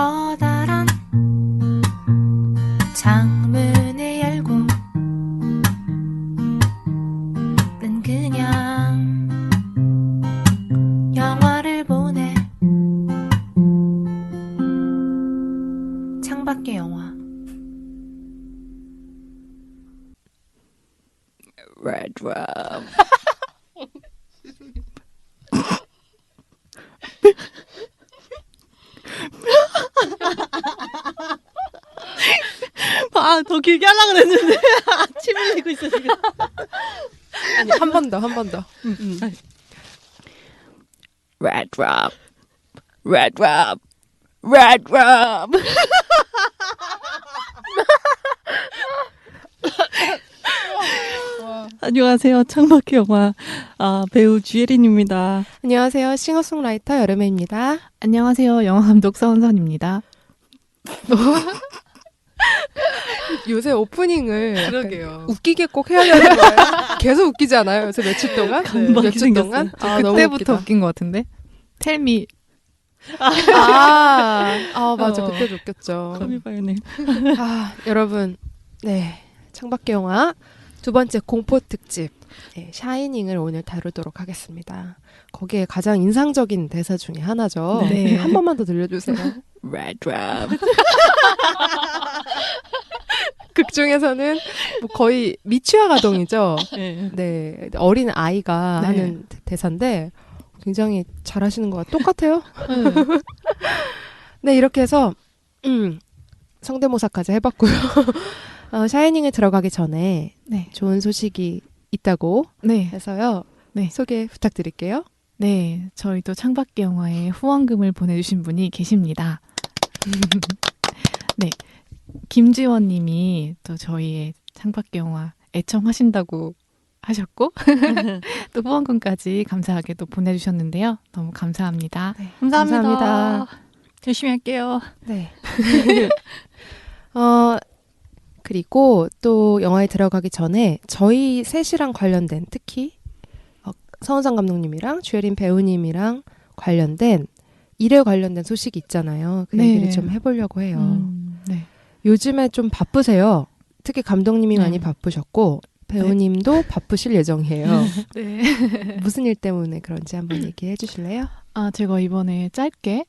커다란 창문을 열고 난 그냥 영화를 보네. 창밖의 영화. Red Rum. 아, 더 길게 하려고 그랬는데 침 흘리고 있어 지금. 아니, 한 번 더, 한 번 더. Red Rum. Red Rum. Red Rum. 안녕하세요. 창밖의 영화 배우 주예린입니다. 안녕하세요. 싱어송라이터 여름애입니다. 안녕하세요. 영화감독 서은선입니다. 요새 오프닝을 그러게요. 웃기게 꼭 해야 되는 거예요? 계속 웃기지 않아요? 요새 며칠 동안? 몇 주 동안? 너무 그때부터 웃기다. 웃긴 것 같은데. 텔미. 맞아. 그때도 웃겼죠. 커미바이네. 여러분, 네, 창밖의 영화 두 번째 공포 특집 샤이닝을 오늘 다루도록 하겠습니다. 거기에 가장 인상적인 대사 중에 하나죠. 네. 한 번만 더 들려주세요. Red Rum. 극 중에서는 뭐 거의 미취학 아동이죠. 네. 네, 어린 아이가 네. 하는 대사인데 굉장히 잘하시는 것 같아요. 똑같아요. 네, 이렇게 해서 성대모사까지 해봤고요. 샤이닝에 들어가기 전에 네. 좋은 소식이 있다고 네. 해서요. 네. 소개 부탁드릴게요. 네. 저희도 창밖의 영화에 후원금을 보내주신 분이 계십니다. 네. 김지원 님이 또 저희의 창밖의 영화 애청하신다고 하셨고 또 후원금까지 감사하게 또 보내주셨는데요. 너무 감사합니다. 네, 감사합니다. 열심히 할게요. 네. 그리고 또 영화에 들어가기 전에 저희 셋이랑 관련된 특히 서은상 감독님이랑 주혜린 배우님이랑 관련된 일에 관련된 소식이 있잖아요. 그 네. 얘기를 좀 해보려고 해요. 네. 요즘에 좀 바쁘세요. 특히 감독님이 네. 많이 바쁘셨고 배우님도 바쁘실 예정이에요. 네. 무슨 일 때문에 그런지 한번 얘기해 주실래요? 제가 이번에 짧게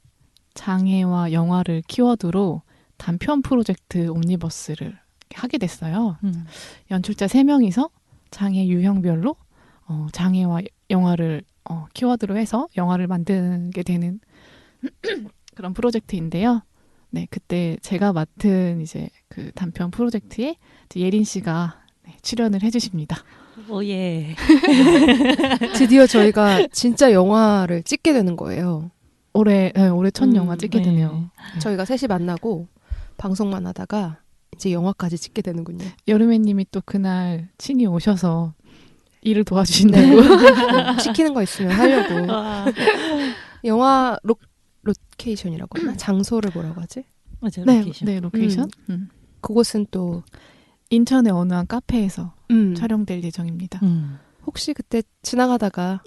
장애와 영화를 키워드로 단편 프로젝트 옴니버스를 하게 됐어요. 연출자 3명이서 장애 유형별로 장애와 영화를 키워드로 해서 영화를 만들게 되는 그런 프로젝트인데요. 네, 그때 제가 맡은 이제 그 단편 프로젝트에 예린 씨가 출연을 해주십니다. 오예. 드디어 저희가 진짜 영화를 찍게 되는 거예요. 올해 첫 영화 찍게 되네요. 저희가 셋이 만나고 방송만 하다가 이제 영화까지 찍게 되는군요. 여름애님이 또 그날 친히 오셔서 일을 도와주신다고. 시키는 거 있으면 하려고. 영화 로케이션이라고 하나? 장소를 뭐라고 하지? 맞아요. 네, 로케이션. 네, 로케이션. 그곳은 또 인천의 어느 한 카페에서 촬영될 예정입니다. 혹시 그때 지나가다가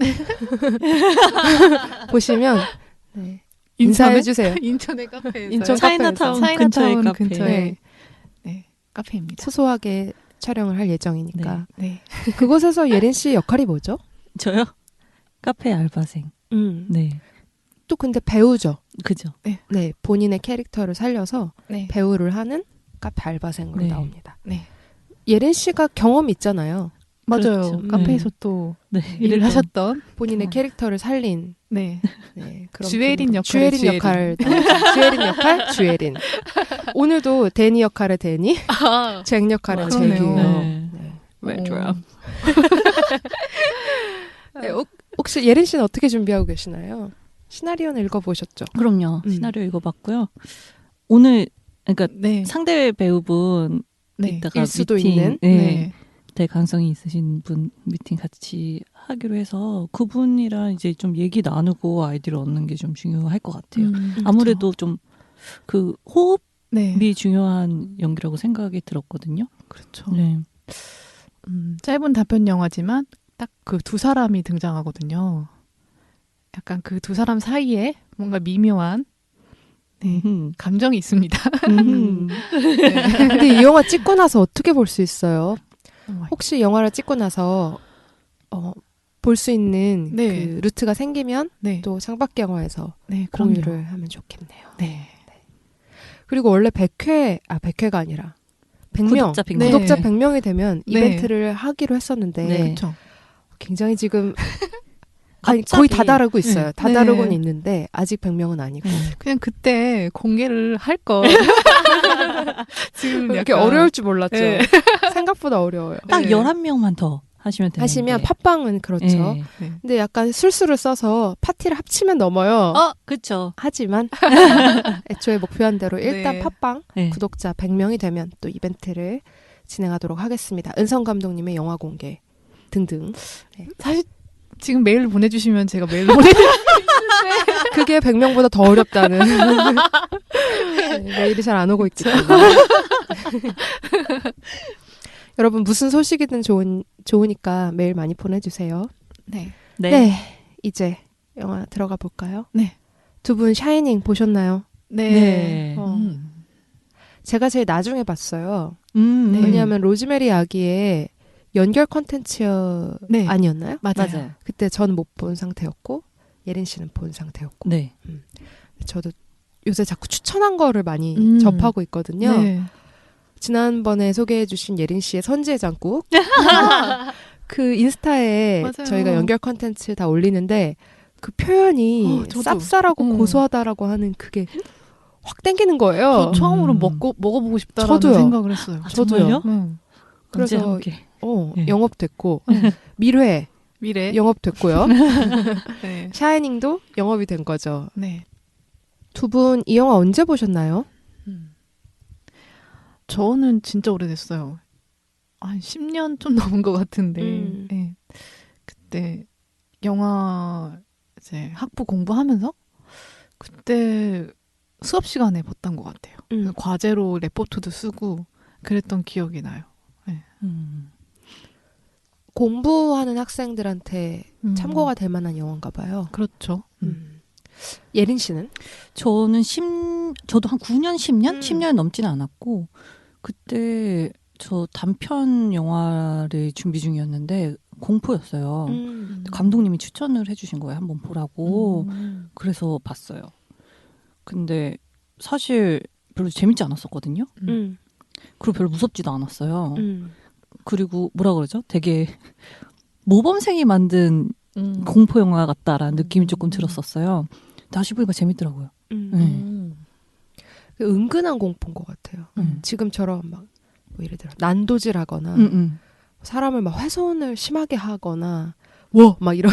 보시면 네, 인사해 주세요. 인천의 카페에서. 인천 차이나타운 차이나타운 근처의 근처의 네, 카페입니다. 소소하게 촬영을 할 예정이니까. 네. 그곳에서 예린 씨 역할이 뭐죠? 저요? 카페 알바생. 네. 또 근데 배우죠. 그죠. 네, 본인의 캐릭터를 살려서 네. 배우를 하는 카페 알바생으로 네. 나옵니다. 네. 예린 씨가 경험이 있잖아요. 맞아요. 그렇죠. 카페에서 또 네. 일을 하셨던 본인의 캐릭터를 살린 네. 그런 주혜린 분으로. 역할의 주혜린 역할 주혜린 역할 주혜린. 오늘도 데니 역할의 데니, 잭 역할의 그러네요. 잭이에요. 네. 네. Red Rum. 네, 혹시 예린 씨는 어떻게 준비하고 계시나요? 시나리오는 읽어보셨죠? 그럼요. 시나리오 읽어봤고요. 오늘 그러니까 네. 상대 배우분 네. 이따가 일 수도 미팅, 있는. 네. 대 가능성이 있으신 분 미팅 같이 하기로 해서 그분이랑 이제 좀 얘기 나누고 아이디어를 얻는 게 좀 중요할 것 같아요. 아무래도 좀 그 호흡이 네. 중요한 연기라고 생각이 들었거든요. 그렇죠. 네. 짧은 단편 영화지만 딱 그 두 사람이 등장하거든요. 약간 그 두 사람 사이에 뭔가 미묘한 네. 음. 감정이 있습니다. 음. 네. 근데 이 영화 찍고 나서 어떻게 볼 수 있어요? 정말. 혹시 영화를 찍고 나서 볼 수 있는 네. 그 루트가 생기면 네. 또 창밖 영화에서 네, 그럼요. 공유를 하면 좋겠네요. 네. 그리고 원래 100회가 아니라 100명, 구독자 100명. 네. 구독자 100명이 되면 네. 이벤트를 하기로 했었는데 네. 그렇죠. 굉장히 지금 아니, 갑자기. 거의 다 다르고 있어요. 네. 다 네. 다르고는 있는데 아직 100명은 아니고 그냥 그때 공개를 할 걸. 지금 이렇게 약간 어려울 줄 몰랐죠. 네. 생각보다 어려워요. 딱 네. 11명만 더 하시면 되는데. 하시면 팟빵은 그렇죠. 네. 네. 근데 약간 술수를 써서 파티를 합치면 넘어요. 그쵸. 하지만 애초에 목표한 대로 일단 네. 팟빵 네. 구독자 100명이 되면 또 이벤트를 진행하도록 하겠습니다. 은성 감독님의 영화 공개 등등. 사실 지금 메일 보내주시면 제가 메일 보내드릴게요. 그게 100명보다 더 어렵다는 네, 메일이 잘 안 오고 있기 때문에. 여러분 무슨 소식이든 좋으니까 메일 많이 보내주세요. 네. 네. 이제 영화 들어가 볼까요? 네. 두 분 샤이닝 보셨나요? 네. 네. 어. 제가 제일 나중에 봤어요. 네. 왜냐하면 로즈메리 아기의 연결 콘텐츠 네. 아니었나요? 맞아요. 그때 전 못 본 상태였고 예린 씨는 본 상태였고 네. 저도 요새 자꾸 추천한 거를 많이 접하고 있거든요. 네. 지난번에 소개해주신 예린 씨의 선지의 장국 그 인스타에 맞아요. 저희가 연결 콘텐츠 다 올리는데 그 표현이 저도. 쌉쌀하고 고소하다라고 하는 그게 확 땡기는 거예요. 저 처음으로 먹어보고 싶다라는 저도요. 생각을 했어요. 정말요? 네. 그래서 그래서 함께. 네. 영업됐고 밀회 미래. 영업됐고요. 네. 샤이닝도 영업이 된 거죠. 네. 두 분 이 영화 언제 보셨나요? 저는 진짜 오래됐어요. 한 10년 좀 넘은 것 같은데. 네. 그때 영화 이제 학부 공부하면서 그때 수업 시간에 봤던 것 같아요. 과제로 레포트도 쓰고 그랬던 기억이 나요. 네. 공부하는 학생들한테 참고가 될 만한 영화인가 봐요. 그렇죠. 예린 씨는? 저도 한 9년, 10년? 10년 넘지는 않았고, 그때 저 단편 영화를 준비 중이었는데, 공포였어요. 감독님이 추천을 해주신 거예요. 한번 보라고. 그래서 봤어요. 근데 사실 별로 재밌지 않았었거든요. 그리고 별로 무섭지도 않았어요. 그리고 뭐라 그러죠? 되게 모범생이 만든 공포 영화 같다라는 느낌이 조금 들었었어요. 다시 보니까 재밌더라고요. 그 은근한 공포인 것 같아요. 지금처럼 막 뭐 예를 들어 난도질하거나 사람을 막 훼손을 심하게 하거나 막 이런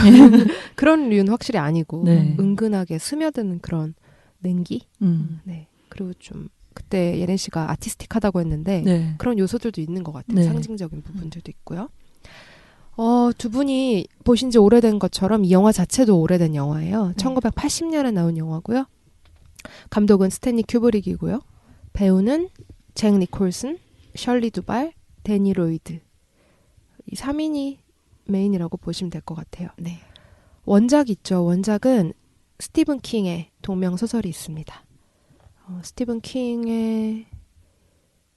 그런 류는 확실히 아니고 네. 은근하게 스며드는 그런 냉기. 네. 그리고 좀 그때 예린 씨가 아티스틱하다고 했는데 네. 그런 요소들도 있는 것 같아요. 네. 상징적인 부분들도 있고요. 두 분이 보신 지 오래된 것처럼 이 영화 자체도 오래된 영화예요. 1980년에 나온 영화고요. 감독은 스탠리 큐브릭이고요. 배우는 잭 니콜슨, 셜리 두발, 데니 로이드. 이 3인이 메인이라고 보시면 될 것 같아요. 네. 원작 있죠. 원작은 스티븐 킹의 동명소설이 있습니다. 스티븐 킹의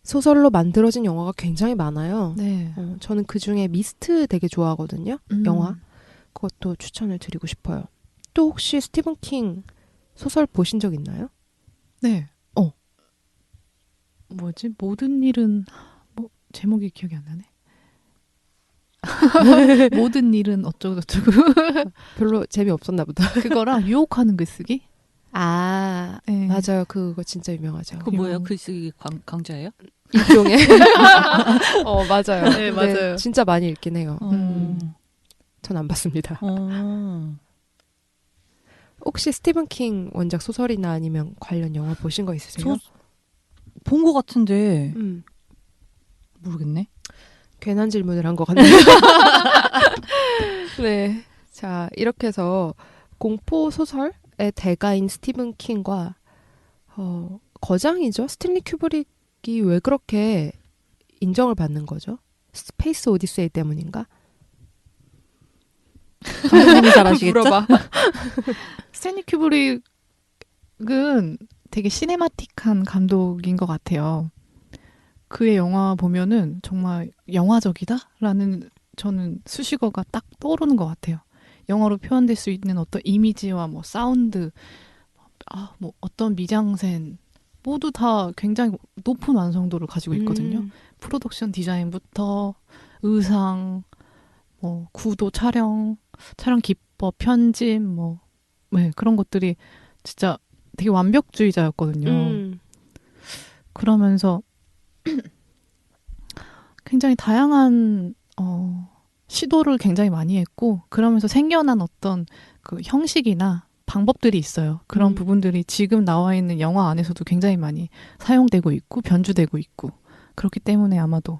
소설로 만들어진 영화가 굉장히 많아요. 네. 저는 그중에 미스트 되게 좋아하거든요. 영화. 그것도 추천을 드리고 싶어요. 또 혹시 스티븐 킹 소설 보신 적 있나요? 네. 뭐지? 모든 일은 제목이 기억이 안 나네. 모든 일은 어쩌고 저쩌고. 별로 재미없었나 보다. 그거랑 유혹하는 글쓰기? 아, 네. 맞아요. 그거 진짜 유명하죠. 그 뭐예요? 글쓰기 강좌예요? 일종의. 맞아요. 네, 맞아요. 진짜 많이 읽긴 해요. 전 안 봤습니다. 혹시 스티븐 킹 원작 소설이나 아니면 관련 영화 보신 거 있으세요? 본 것 같은데 모르겠네. 괜한 질문을 한 것 같네요. 네. 자, 이렇게 해서 공포 소설의 대가인 스티븐 킹과 거장이죠. 스탠리 큐브릭이 왜 그렇게 인정을 받는 거죠? 스페이스 오디세이 때문인가? 감독님이 잘 아시겠죠? 물어봐. 스탠리 큐브릭은 되게 시네마틱한 감독인 것 같아요. 그의 영화 보면은 정말 영화적이다라는 저는 수식어가 딱 떠오르는 것 같아요. 영화로 표현될 수 있는 어떤 이미지와 뭐 사운드, 뭐 어떤 미장센 모두 다 굉장히 높은 완성도를 가지고 있거든요. 프로덕션 디자인부터 의상, 뭐 구도, 촬영 기법, 편집, 그런 것들이 진짜 되게 완벽주의자였거든요. 그러면서 굉장히 다양한 시도를 굉장히 많이 했고, 그러면서 생겨난 어떤 그 형식이나 방법들이 있어요. 그런 부분들이 지금 나와 있는 영화 안에서도 굉장히 많이 사용되고 있고 변주되고 있고, 그렇기 때문에 아마도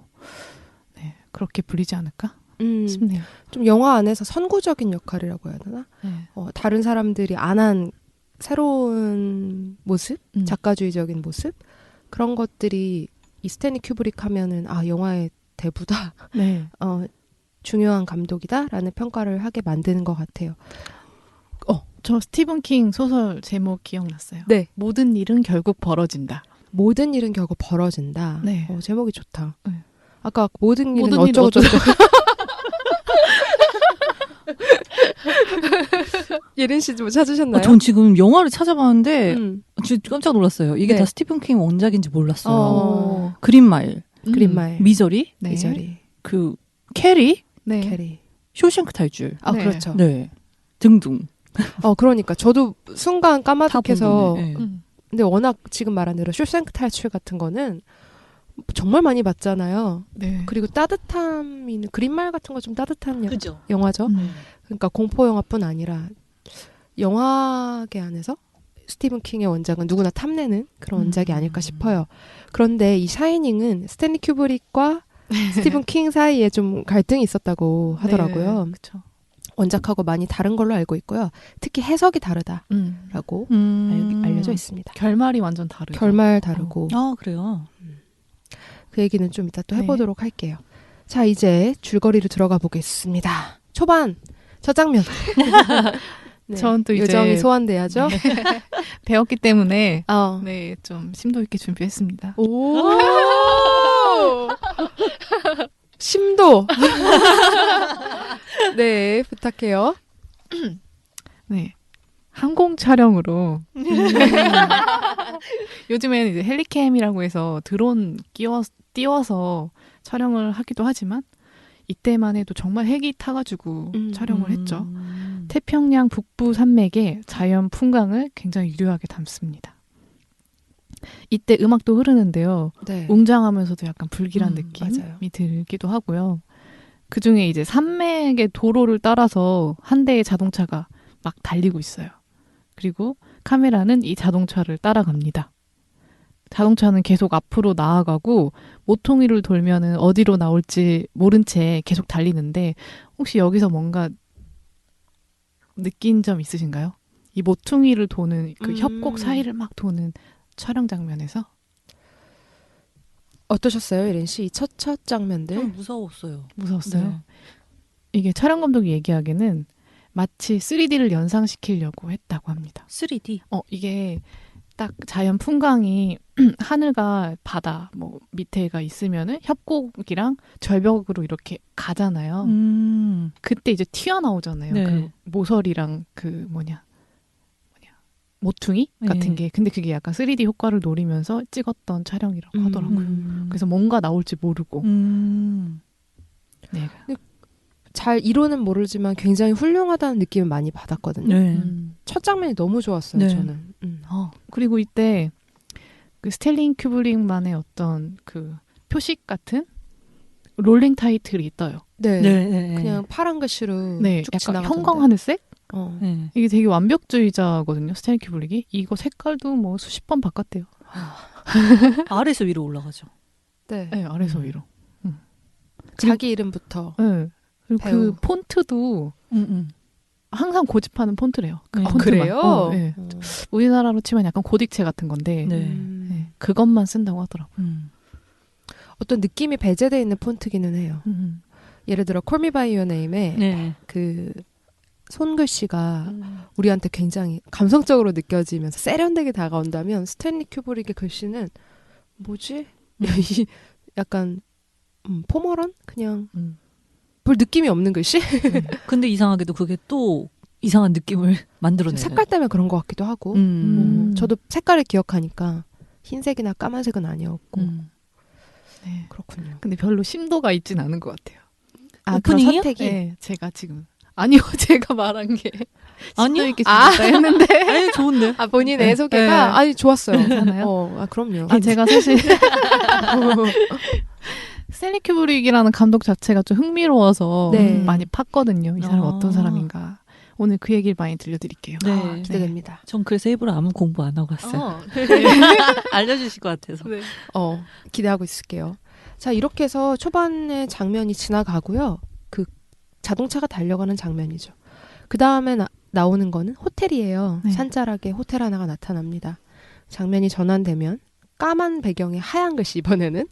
네, 그렇게 불리지 않을까 싶네요. 좀 영화 안에서 선구적인 역할이라고 해야 되나? 네. 다른 사람들이 안 한 새로운 모습, 작가주의적인 모습, 그런 것들이 이 스탠리 큐브릭 하면은 영화의 대부다. 네. 중요한 감독이다라는 평가를 하게 만드는 것 같아요. 저 스티븐 킹 소설 제목 기억났어요. 네. 모든 일은 결국 벌어진다. 모든 일은 결국 벌어진다. 네. 제목이 좋다. 네. 아까 모든 일은 모든 일은 어쩌고저쩌고. 예린 씨 뭐 찾으셨나요? 전 지금 영화를 찾아봤는데 진짜 깜짝 놀랐어요. 이게 네. 다 스티븐 킹 원작인지 몰랐어요. 어. 그린마일, 그린마일, 미저리, 네. 미저리, 그 캐리, 네. 캐리. 쇼생크 탈출, 네. 그렇죠. 네 등등. 그러니까 저도 순간 다 까마득해서 보는데, 네. 근데 워낙 지금 말한 대로 쇼생크 탈출 같은 거는 정말 많이 봤잖아요. 네. 그리고 따뜻함이 있는 그린마일 같은 거 좀 따뜻한 그죠. 영화죠. 음. 그러니까 공포 영화뿐 아니라 영화계 안에서 스티븐 킹의 원작은 누구나 탐내는 그런 원작이 아닐까 싶어요. 그런데 이 샤이닝은 스탠리 큐브릭과 스티븐 킹 사이에 좀 갈등이 있었다고 하더라고요. 네, 그쵸. 원작하고 많이 다른 걸로 알고 있고요. 특히 해석이 다르다라고 알려져 있습니다. 결말이 완전 다르죠. 결말 다르고 아 그래요. 그 얘기는 좀 이따 또 네. 해보도록 할게요. 자, 이제 줄거리로 들어가 보겠습니다. 초반 첫 장면. 네. 전 또 이제 요정이 소환돼야죠. 배웠기 때문에 네. 네, 좀 심도 있게 준비했습니다. 오. 심도. 네, 부탁해요. 네. 항공 촬영으로 요즘에는 이제 헬리캠이라고 해서 드론 띄워서 촬영을 하기도 하지만 이때만 해도 정말 헬기 타가지고 촬영을 했죠. 태평양 북부 산맥의 자연 풍광을 굉장히 유려하게 담습니다. 이때 음악도 흐르는데요. 네. 웅장하면서도 약간 불길한 느낌이 맞아요. 들기도 하고요. 그중에 이제 산맥의 도로를 따라서 한 대의 자동차가 막 달리고 있어요. 그리고 카메라는 이 자동차를 따라갑니다. 자동차는 계속 앞으로 나아가고 모퉁이를 돌면은 어디로 나올지 모른 채 계속 달리는데 혹시 여기서 뭔가 느낀 점 있으신가요? 이 모퉁이를 도는 그 협곡 사이를 막 도는 촬영 장면에서 어떠셨어요, 예린 씨? 이 첫 장면들? 좀 무서웠어요. 무서웠어요. 네. 이게 촬영 감독이 얘기하기에는 마치 3D를 연상시키려고 했다고 합니다. 3D. 이게 딱 자연 풍광이 하늘과 바다 뭐 밑에가 있으면은 협곡이랑 절벽으로 이렇게 가잖아요. 그때 이제 튀어나오잖아요. 네. 그 모서리랑 그 모퉁이 같은 네. 게. 근데 그게 약간 3D 효과를 노리면서 찍었던 촬영이라고 하더라고요. 그래서 뭔가 나올지 모르고. 네. 잘 이론은 모르지만 굉장히 훌륭하다는 느낌을 많이 받았거든요. 네. 첫 장면이 너무 좋았어요, 네. 저는. 그리고 이때 그 스탠리 큐브릭만의 어떤 그 표식 같은 롤링 타이틀이 떠요. 네. 네. 그냥 파란 글씨로 네, 쭉 약간 지나가던데. 형광하늘색? 네. 이게 되게 완벽주의자거든요, 스탠리 큐브릭이. 이거 색깔도 뭐 수십 번 바꿨대요. 아래에서 위로 올라가죠. 네. 네, 아래서 위로. 자기 이름부터. 네. 그리고 배우. 그 폰트도 항상 고집하는 폰트래요. 그 네. 폰트만. 그래요? 네. 우리나라로 치면 약간 고딕체 같은 건데 네. 네, 그것만 쓴다고 하더라고요. 어떤 느낌이 배제되어 있는 폰트기는 해요. 예를 들어 Call Me By Your Name에 네. 그 손글씨가 우리한테 굉장히 감성적으로 느껴지면서 세련되게 다가온다면 스탠리 큐브릭의 글씨는 뭐지? 약간 포멀한? 그냥 별 느낌이 없는 글씨? 근데 이상하게도 그게 또 이상한 느낌을 만들어내요. 색깔 때문에 그런 것 같기도 하고 저도 색깔을 기억하니까 흰색이나 까만색은 아니었고 네. 그렇군요. 근데 별로 심도가 있진 않은 것 같아요. 아, 그런 오프닝이요? 선택이? 네, 제가 지금 아니요, 제가 말한 게 아니요? 심도 있게 준비했다 했는데 아니, 좋은데. 아, 본인의 네. 소개가? 네. 아니, 좋았어요. 괜찮아요? 아, 그럼요. 아, 제가 사실 스탠리 큐브릭이라는 감독 자체가 좀 흥미로워서 네. 많이 팠거든요. 이 사람 아. 어떤 사람인가. 오늘 그 얘기를 많이 들려드릴게요. 네. 기대됩니다. 전 그래서 일부러 아무 공부 안 하고 갔어요. 알려주실 것 같아서. 네. 기대하고 있을게요. 자, 이렇게 해서 초반의 장면이 지나가고요. 그 자동차가 달려가는 장면이죠. 그 다음에 나오는 거는 호텔이에요. 네. 산자락에 호텔 하나가 나타납니다. 장면이 전환되면 까만 배경에 하얀 글씨 이번에는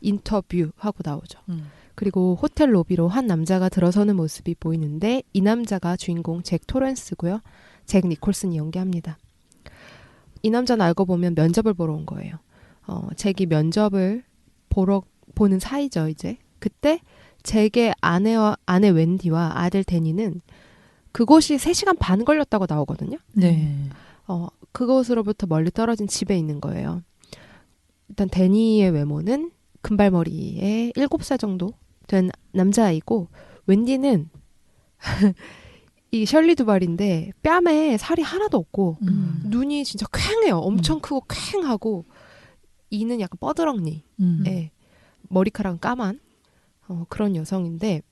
인터뷰 하고 나오죠. 그리고 호텔 로비로 한 남자가 들어서는 모습이 보이는데 이 남자가 주인공 잭 토렌스고요. 잭 니콜슨이 연기합니다. 이 남자는 알고 보면 면접을 보러 온 거예요. 잭이 면접을 보는 사이죠, 이제. 그때 잭의 아내 웬디와 아들 데니는 그곳이 3시간 반 걸렸다고 나오거든요. 네. 그곳으로부터 멀리 떨어진 집에 있는 거예요. 일단 데니의 외모는 금발머리에 7살 정도 된 남자아이고 웬디는 이 셜리 두발인데 뺨에 살이 하나도 없고 눈이 진짜 퀭해요. 엄청 크고 퀭하고 이는 약간 뻐드렁니 예. 머리카락은 까만 그런 여성인데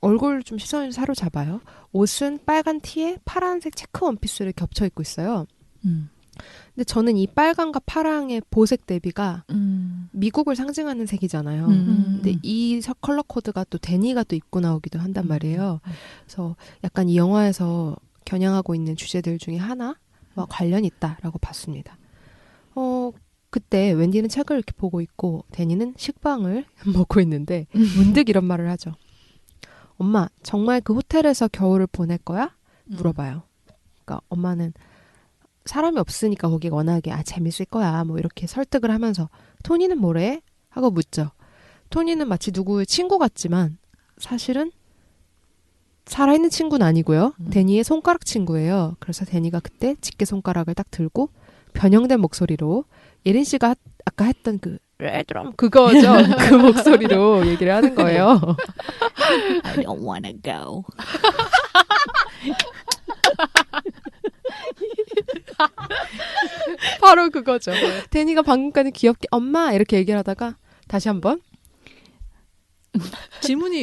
얼굴 좀 시선을 사로잡아요. 옷은 빨간 티에 파란색 체크 원피스를 겹쳐 입고 있어요. 근데 저는 이 빨강과 파랑의 보색 대비가 미국을 상징하는 색이잖아요. 근데 이 컬러 코드가 또 데니가 또 입고 나오기도 한단 말이에요. 그래서 약간 이 영화에서 겨냥하고 있는 주제들 중에 하나와 관련이 있다라고 봤습니다. 그때 웬디는 책을 이렇게 보고 있고 데니는 식빵을 먹고 있는데 문득 이런 말을 하죠. 엄마, 정말 그 호텔에서 겨울을 보낼 거야? 물어봐요. 그러니까 엄마는 사람이 없으니까 거기 워낙에 재밌을 거야 뭐 이렇게 설득을 하면서 토니는 뭐래? 하고 묻죠. 토니는 마치 누구의 친구 같지만 사실은 살아있는 친구는 아니고요. 데니의 손가락 친구예요. 그래서 데니가 그때 집게 손가락을 딱 들고 변형된 목소리로 예린 씨가 아까 했던 그 레드럼 그거죠. 그 목소리로 얘기를 하는 거예요. I don't wanna go. 바로 그거죠. 데니가 방금까지 귀엽게 엄마 이렇게 얘기를 하다가 다시 한번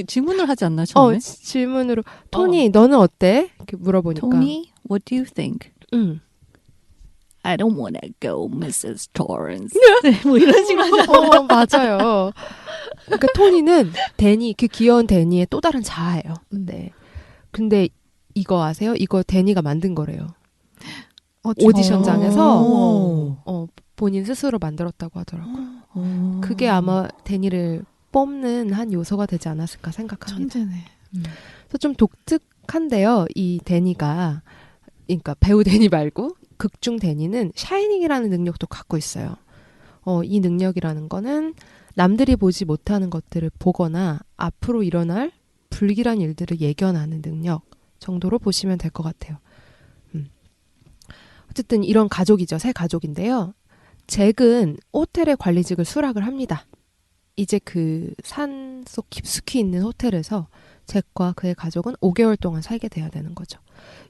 질문을 하지 않나 처음에? 질문으로 토니 너는 어때? 이렇게 물어보니까 Tony, what do you think? 응. I don't wanna go, Mrs. Torrance. 네, 뭐 이런 식으로 하죠. 맞아요. 그러니까 토니는 데니, 그 귀여운 데니의 또 다른 자아예요. 네. 근데 이거 아세요? 이거 데니가 만든 거래요. 오디션장에서 본인 스스로 만들었다고 하더라고요. 그게 아마 데니를 뽑는 한 요소가 되지 않았을까 생각합니다. 천재네. 그래서 좀 독특한데요. 이 데니가 그러니까 배우 데니 말고 극중 데니는 샤이닝이라는 능력도 갖고 있어요. 이 능력이라는 거는 남들이 보지 못하는 것들을 보거나 앞으로 일어날 불길한 일들을 예견하는 능력 정도로 보시면 될 것 같아요. 어쨌든 이런 가족이죠. 새 가족인데요. 잭은 호텔의 관리직을 수락을 합니다. 이제 그 산속 깊숙이 있는 호텔에서 잭과 그의 가족은 5개월 동안 살게 돼야 되는 거죠.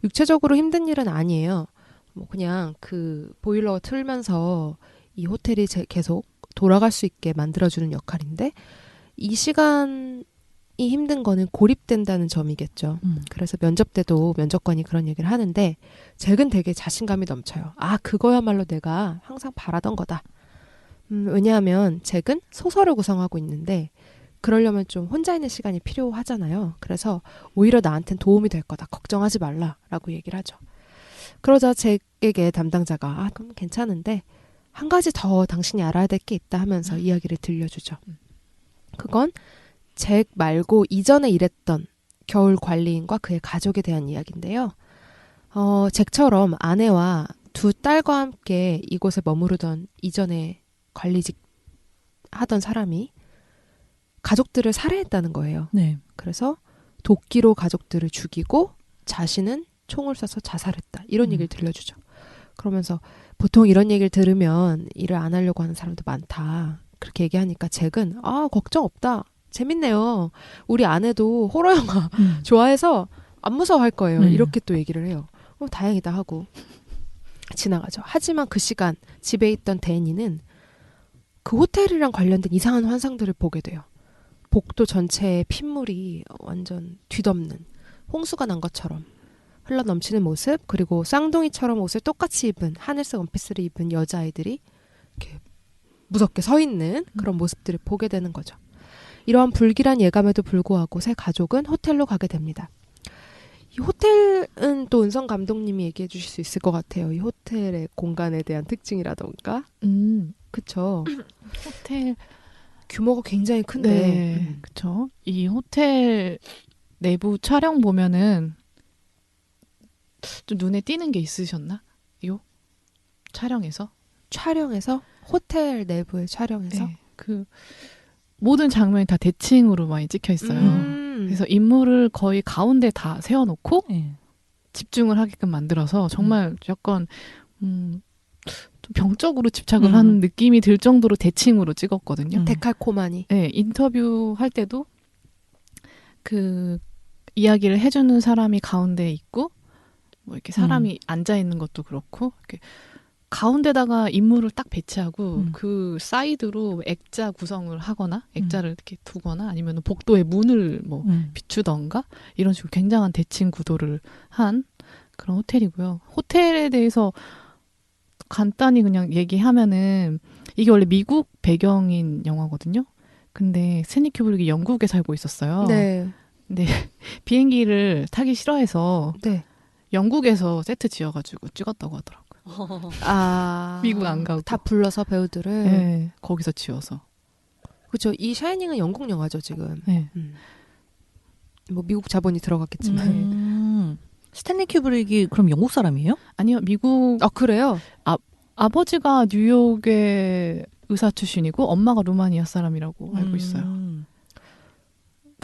육체적으로 힘든 일은 아니에요. 뭐 그냥 그 보일러 틀면서 이 호텔이 계속 돌아갈 수 있게 만들어주는 역할인데 이 시간이 힘든 거는 고립된다는 점이겠죠. 그래서 면접 때도 면접관이 그런 얘기를 하는데 잭은 되게 자신감이 넘쳐요. 그거야말로 내가 항상 바라던 거다. 왜냐하면 잭은 소설을 구성하고 있는데 그러려면 좀 혼자 있는 시간이 필요하잖아요. 그래서 오히려 나한텐 도움이 될 거다. 걱정하지 말라라고 얘기를 하죠. 그러자 잭에게 담당자가 그럼 괜찮은데 한 가지 더 당신이 알아야 될 게 있다 하면서 이야기를 들려주죠. 그건 잭 말고 이전에 일했던 겨울 관리인과 그의 가족에 대한 이야기인데요. 잭처럼 아내와 두 딸과 함께 이곳에 머무르던 이전에 관리직 하던 사람이 가족들을 살해했다는 거예요. 네. 그래서 도끼로 가족들을 죽이고 자신은 총을 쏴서 자살했다. 이런 얘기를 들려주죠. 그러면서 보통 이런 얘기를 들으면 일을 안 하려고 하는 사람도 많다. 그렇게 얘기하니까 잭은 걱정 없다. 재밌네요. 우리 아내도 호러 영화 좋아해서 안 무서워할 거예요. 이렇게 또 얘기를 해요. 다행이다 하고 지나가죠. 하지만 그 시간 집에 있던 데니는 그 호텔이랑 관련된 이상한 환상들을 보게 돼요. 복도 전체에 핏물이 완전 뒤덮는 홍수가 난 것처럼 흘러 넘치는 모습, 그리고 쌍둥이처럼 옷을 똑같이 입은 하늘색 원피스를 입은 여자아이들이 이렇게 무섭게 서 있는 그런 모습들을 보게 되는 거죠. 이러한 불길한 예감에도 불구하고 새 가족은 호텔로 가게 됩니다. 이 호텔은 또 은성 감독님이 얘기해 주실 수 있을 것 같아요. 이 호텔의 공간에 대한 특징이라던가. 그쵸. 호텔 규모가 굉장히 큰데. 네, 그쵸. 이 호텔 내부 촬영 보면은 좀 눈에 띄는 게 있으셨나? 요 촬영에서? 호텔 내부의 촬영에서 네, 그 모든 장면이 다 대칭으로 많이 찍혀 있어요. 그래서 인물을 거의 가운데 다 세워놓고 네. 집중을 하게끔 만들어서 정말 약간 좀 병적으로 집착을 한 느낌이 들 정도로 대칭으로 찍었거든요. 데칼코마니. 네, 인터뷰 할 때도 그 이야기를 해주는 사람이 가운데 있고 뭐 이렇게 사람이 앉아 있는 것도 그렇고 이렇게 가운데다가 인물을 딱 배치하고 그 사이드로 액자 구성을 하거나 액자를 이렇게 두거나 아니면 복도에 문을 뭐 비추던가 이런 식으로 굉장한 대칭 구도를 한 그런 호텔이고요. 호텔에 대해서 간단히 그냥 얘기하면은 이게 원래 미국 배경인 영화거든요. 근데 스탠리 큐브릭이 영국에 살고 있었어요. 네. 근데 비행기를 타기 싫어해서 네. 영국에서 세트 지어가지고 찍었다고 하더라고요. 미국 안 가고. 다 불러서 배우들을. 네, 거기서 지어서. 그렇죠. 이 샤이닝은 영국 영화죠, 지금. 네. 뭐 미국 자본이 들어갔겠지만. 스탠리 큐브릭이 그럼 영국 사람이에요? 아니요, 미국. 그래요? 아버지가 뉴욕의 의사 출신이고 엄마가 루마니아 사람이라고 알고 있어요.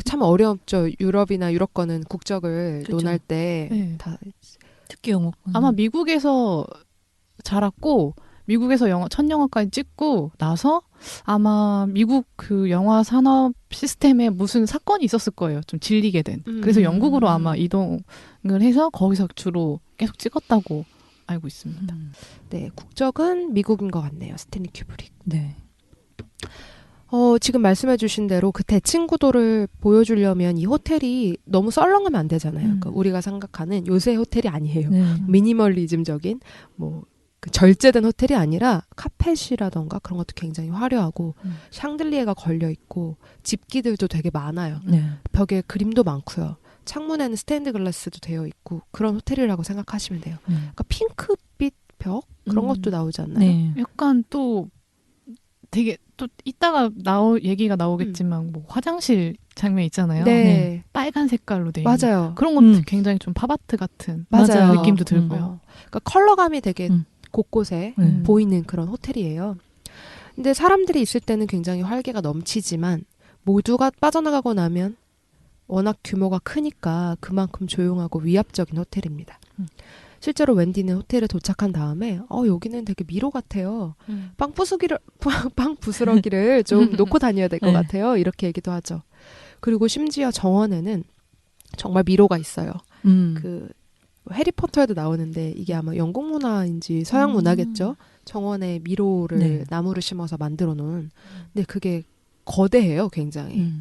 참 어렵죠. 유럽이나 유럽권은 국적을 그쵸. 논할 때 네. 다 특히 영국. 아마 미국에서 자랐고 미국에서 첫 영화까지 찍고 나서 아마 미국 그 영화 산업 시스템에 무슨 사건이 있었을 거예요. 좀 질리게 된. 그래서 영국으로 아마 이동을 해서 거기서 주로 계속 찍었다고 알고 있습니다. 네, 국적은 미국인 것 같네요. 스탠리 큐브릭. 네. 지금 말씀해 주신 대로 그 대칭 구도를 보여주려면 이 호텔이 너무 썰렁하면 안 되잖아요. 그러니까 우리가 생각하는 요새 호텔이 아니에요. 네. 미니멀리즘적인 그 절제된 호텔이 아니라 카펫이라던가 그런 것도 굉장히 화려하고 샹들리에가 걸려 있고 집기들도 되게 많아요. 네. 벽에 그림도 많고요. 창문에는 스테인드 글라스도 되어 있고 그런 호텔이라고 생각하시면 돼요. 그러니까 핑크빛 벽 그런 것도 나오지 않나요? 네. 약간 또 되게 또 이따가 얘기가 나오겠지만 뭐 화장실 장면 있잖아요. 네. 빨간 색깔로 돼 있는 맞아요. 그런 것도 굉장히 좀 팝아트 같은 맞아요. 느낌도 들고요. 그러니까 컬러감이 되게 곳곳에 보이는 그런 호텔이에요. 근데 사람들이 있을 때는 굉장히 활기가 넘치지만 모두가 빠져나가고 나면 워낙 규모가 크니까 그만큼 조용하고 위압적인 호텔입니다. 실제로 웬디는 호텔에 도착한 다음에 여기는 되게 미로 같아요. 빵 부스러기를 좀 놓고 다녀야 될 것 네. 같아요. 이렇게 얘기도 하죠. 그리고 심지어 정원에는 정말 미로가 있어요. 그 해리포터에도 나오는데 이게 아마 영국 문화인지 서양 문화겠죠. 정원에 미로를 네. 나무를 심어서 만들어 놓은. 근데 그게 거대해요, 굉장히.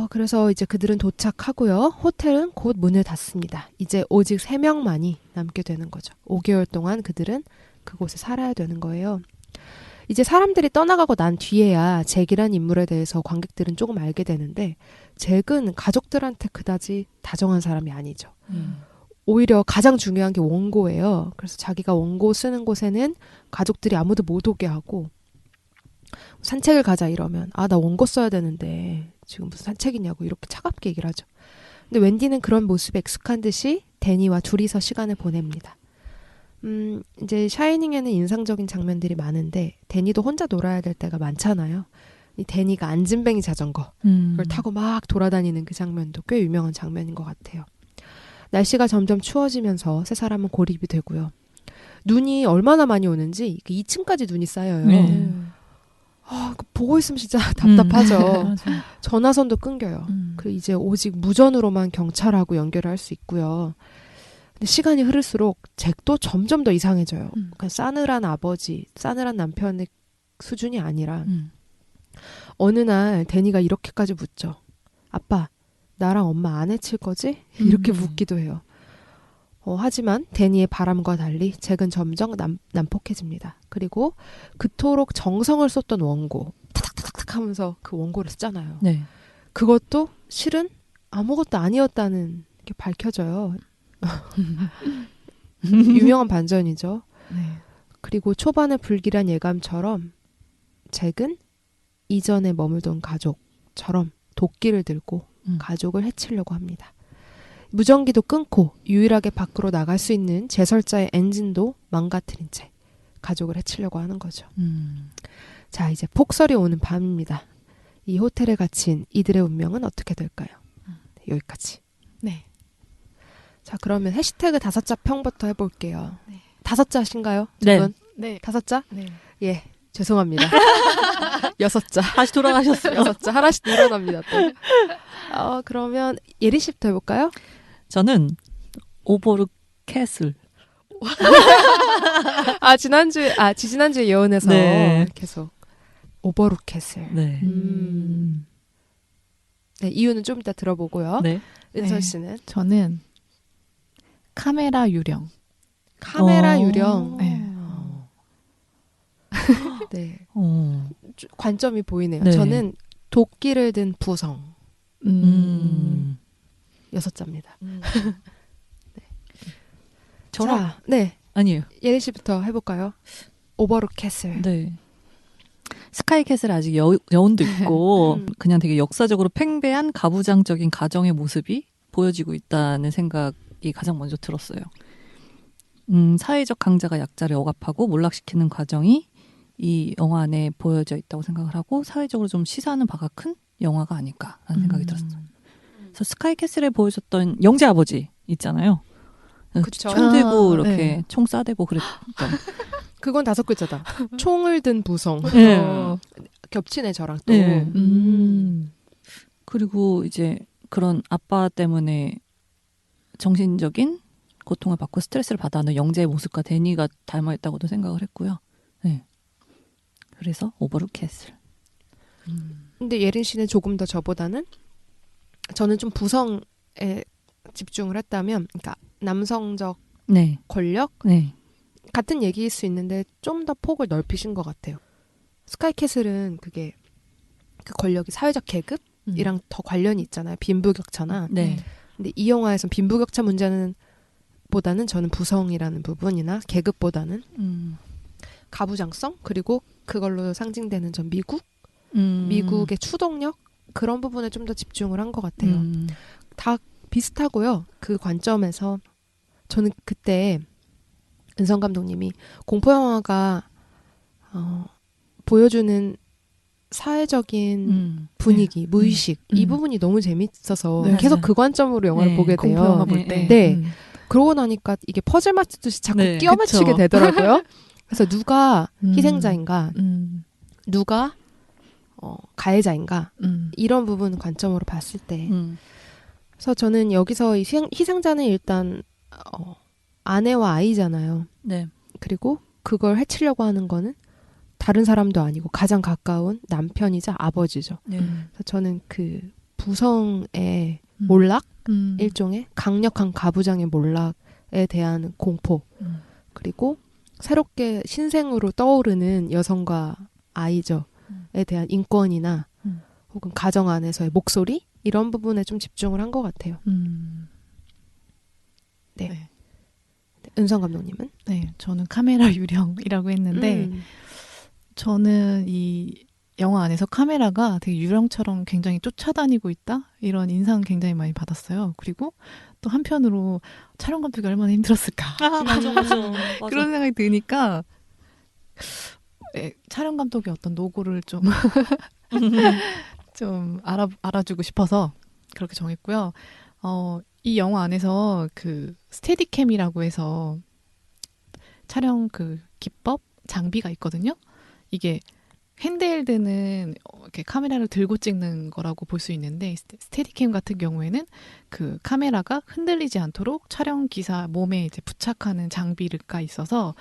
그래서 이제 그들은 도착하고요. 호텔은 곧 문을 닫습니다. 이제 오직 3명만이 남게 되는 거죠. 5개월 동안 그들은 그곳에 살아야 되는 거예요. 이제 사람들이 떠나가고 난 뒤에야 잭이란 인물에 대해서 관객들은 조금 알게 되는데 잭은 가족들한테 그다지 다정한 사람이 아니죠. 오히려 가장 중요한 게 원고예요. 그래서 자기가 원고 쓰는 곳에는 가족들이 아무도 못 오게 하고 산책을 가자 이러면 나 원고 써야 되는데 지금 무슨 산책이냐고 이렇게 차갑게 얘기를 하죠. 근데 웬디는 그런 모습에 익숙한 듯이 데니와 둘이서 시간을 보냅니다. 이제 샤이닝에는 인상적인 장면들이 많은데 데니도 혼자 놀아야 될 때가 많잖아요. 이 데니가 안진뱅이 자전거 그걸 타고 막 돌아다니는 그 장면도 꽤 유명한 장면인 것 같아요. 날씨가 점점 추워지면서 세 사람은 고립이 되고요. 눈이 얼마나 많이 오는지 2층까지 눈이 쌓여요. 네. 그거 보고 있으면 진짜 답답하죠. 맞아요. 전화선도 끊겨요. 그 이제 오직 무전으로만 경찰하고 연결을 할 수 있고요. 근데 시간이 흐를수록 잭도 점점 더 이상해져요. 그러니까 싸늘한 아버지, 싸늘한 남편의 수준이 아니라 어느 날 데니가 이렇게까지 묻죠. 아빠, 나랑 엄마 안 해칠 거지? 이렇게 묻기도 해요. 하지만 데니의 바람과 달리 잭은 점점 난폭해집니다. 그리고 그토록 정성을 쏟던 원고 타닥타닥 하면서 그 원고를 쓰잖아요. 네. 그것도 실은 아무것도 아니었다는 게 밝혀져요. 유명한 반전이죠. 네. 그리고 초반의 불길한 예감처럼 잭은 이전에 머물던 가족처럼 도끼를 들고 가족을 해치려고 합니다. 무전기도 끊고 유일하게 밖으로 나갈 수 있는 제설자의 엔진도 망가뜨린 채 가족을 해치려고 하는 거죠. 자, 이제 폭설이 오는 밤입니다. 이 호텔에 갇힌 이들의 운명은 어떻게 될까요? 네, 여기까지. 네. 자, 그러면 해시태그 5자 평부터 해볼게요. 네. 5자신가요? 두 네. 분? 네. 5자? 네. 예, 죄송합니다. 6자. 다시 돌아가셨어요. 6자. 하나씩 늘어납니다, 또. 그러면 예린 씨부터 해볼까요? 저는 오버룩 캐슬. 지지난주에 예언해서 네. 계속 오버룩 캐슬. 네. 네, 이유는 좀 이따 들어보고요. 네. 은선 네. 씨는? 저는 카메라 유령. 카메라 유령. 네. 네. 관점이 보이네요. 네. 저는 도끼를 든 부성. 6자입니다. 저랑 자, 네. 아니에요. 예린 씨부터 해볼까요? 오버룩 캐슬. 네. 스카이캐슬 아직 여운도 있고 그냥 되게 역사적으로 팽배한 가부장적인 가정의 모습이 보여지고 있다는 생각이 가장 먼저 들었어요. 사회적 강자가 약자를 억압하고 몰락시키는 과정이 이 영화 안에 보여져 있다고 생각을 하고 사회적으로 좀 시사하는 바가 큰 영화가 아닐까라는 생각이 들었어요. 그래서 스카이캐슬에 보여줬던 영재 아버지 있잖아요. 그쵸. 총 들고 이렇게 네. 총 쏴대고 그랬던. 그건 5글자다. 총을 든 부성. 네. 겹치네 저랑 또. 네. 그리고 이제 그런 아빠 때문에 정신적인 고통을 받고 스트레스를 받아하는 영재의 모습과 데니가 닮아있다고도 생각을 했고요. 네. 그래서 오버룩 캐슬. 근데 예린 씨는 조금 더 저보다는 저는 좀 부성에 집중을 했다면 그러니까 남성적 네. 권력 네. 같은 얘기일 수 있는데 좀 더 폭을 넓히신 것 같아요. 스카이캐슬은 그게 그 권력이 사회적 계급이랑 더 관련이 있잖아요. 빈부격차나. 네. 근데 이 영화에선 빈부격차 문제는 보다는 저는 부성이라는 부분이나 계급보다는 가부장성 그리고 그걸로 상징되는 전 미국의 추동력 그런 부분에 좀 더 집중을 한 것 같아요. 다 비슷하고요. 그 관점에서 저는 그때 은성 감독님이 공포 영화가 보여주는 사회적인 분위기, 무의식 이 부분이 너무 재밌어서 네, 계속 맞아요. 그 관점으로 영화를 네, 보게 공포 돼요. 영화 볼 때. 네. 그러고 나니까 이게 퍼즐 맞추듯이 자꾸 네, 끼워 맞추게 그쵸. 되더라고요. 그래서 누가 희생자인가, 누가 가해자인가 이런 부분 관점으로 봤을 때 그래서 저는 여기서 이 희생자는 일단 아내와 아이잖아요. 네. 그리고 그걸 해치려고 하는 거는 다른 사람도 아니고 가장 가까운 남편이자 아버지죠. 네. 그래서 저는 그 부성의 몰락 일종의 강력한 가부장의 몰락에 대한 공포 그리고 새롭게 신생으로 떠오르는 여성과 아이죠에 대한 인권이나 혹은 가정 안에서의 목소리 이런 부분에 좀 집중을 한 것 같아요. 네. 네. 은성 감독님은? 네, 저는 카메라 유령이라고 했는데 저는 이 영화 안에서 카메라가 되게 유령처럼 굉장히 쫓아다니고 있다? 이런 인상 굉장히 많이 받았어요. 그리고 또 한편으로 촬영 감독이 얼마나 힘들었을까. 아, 맞아. 그런 생각이 드니까 촬영 감독의 어떤 노고를 좀, 좀 알아주고 싶어서 그렇게 정했고요. 이 영화 안에서 그 스테디캠이라고 해서 촬영 그 기법, 장비가 있거든요. 이게 핸드헬드는 이렇게 카메라를 들고 찍는 거라고 볼 수 있는데 스테디캠 같은 경우에는 그 카메라가 흔들리지 않도록 촬영 기사 몸에 이제 부착하는 장비가 있어서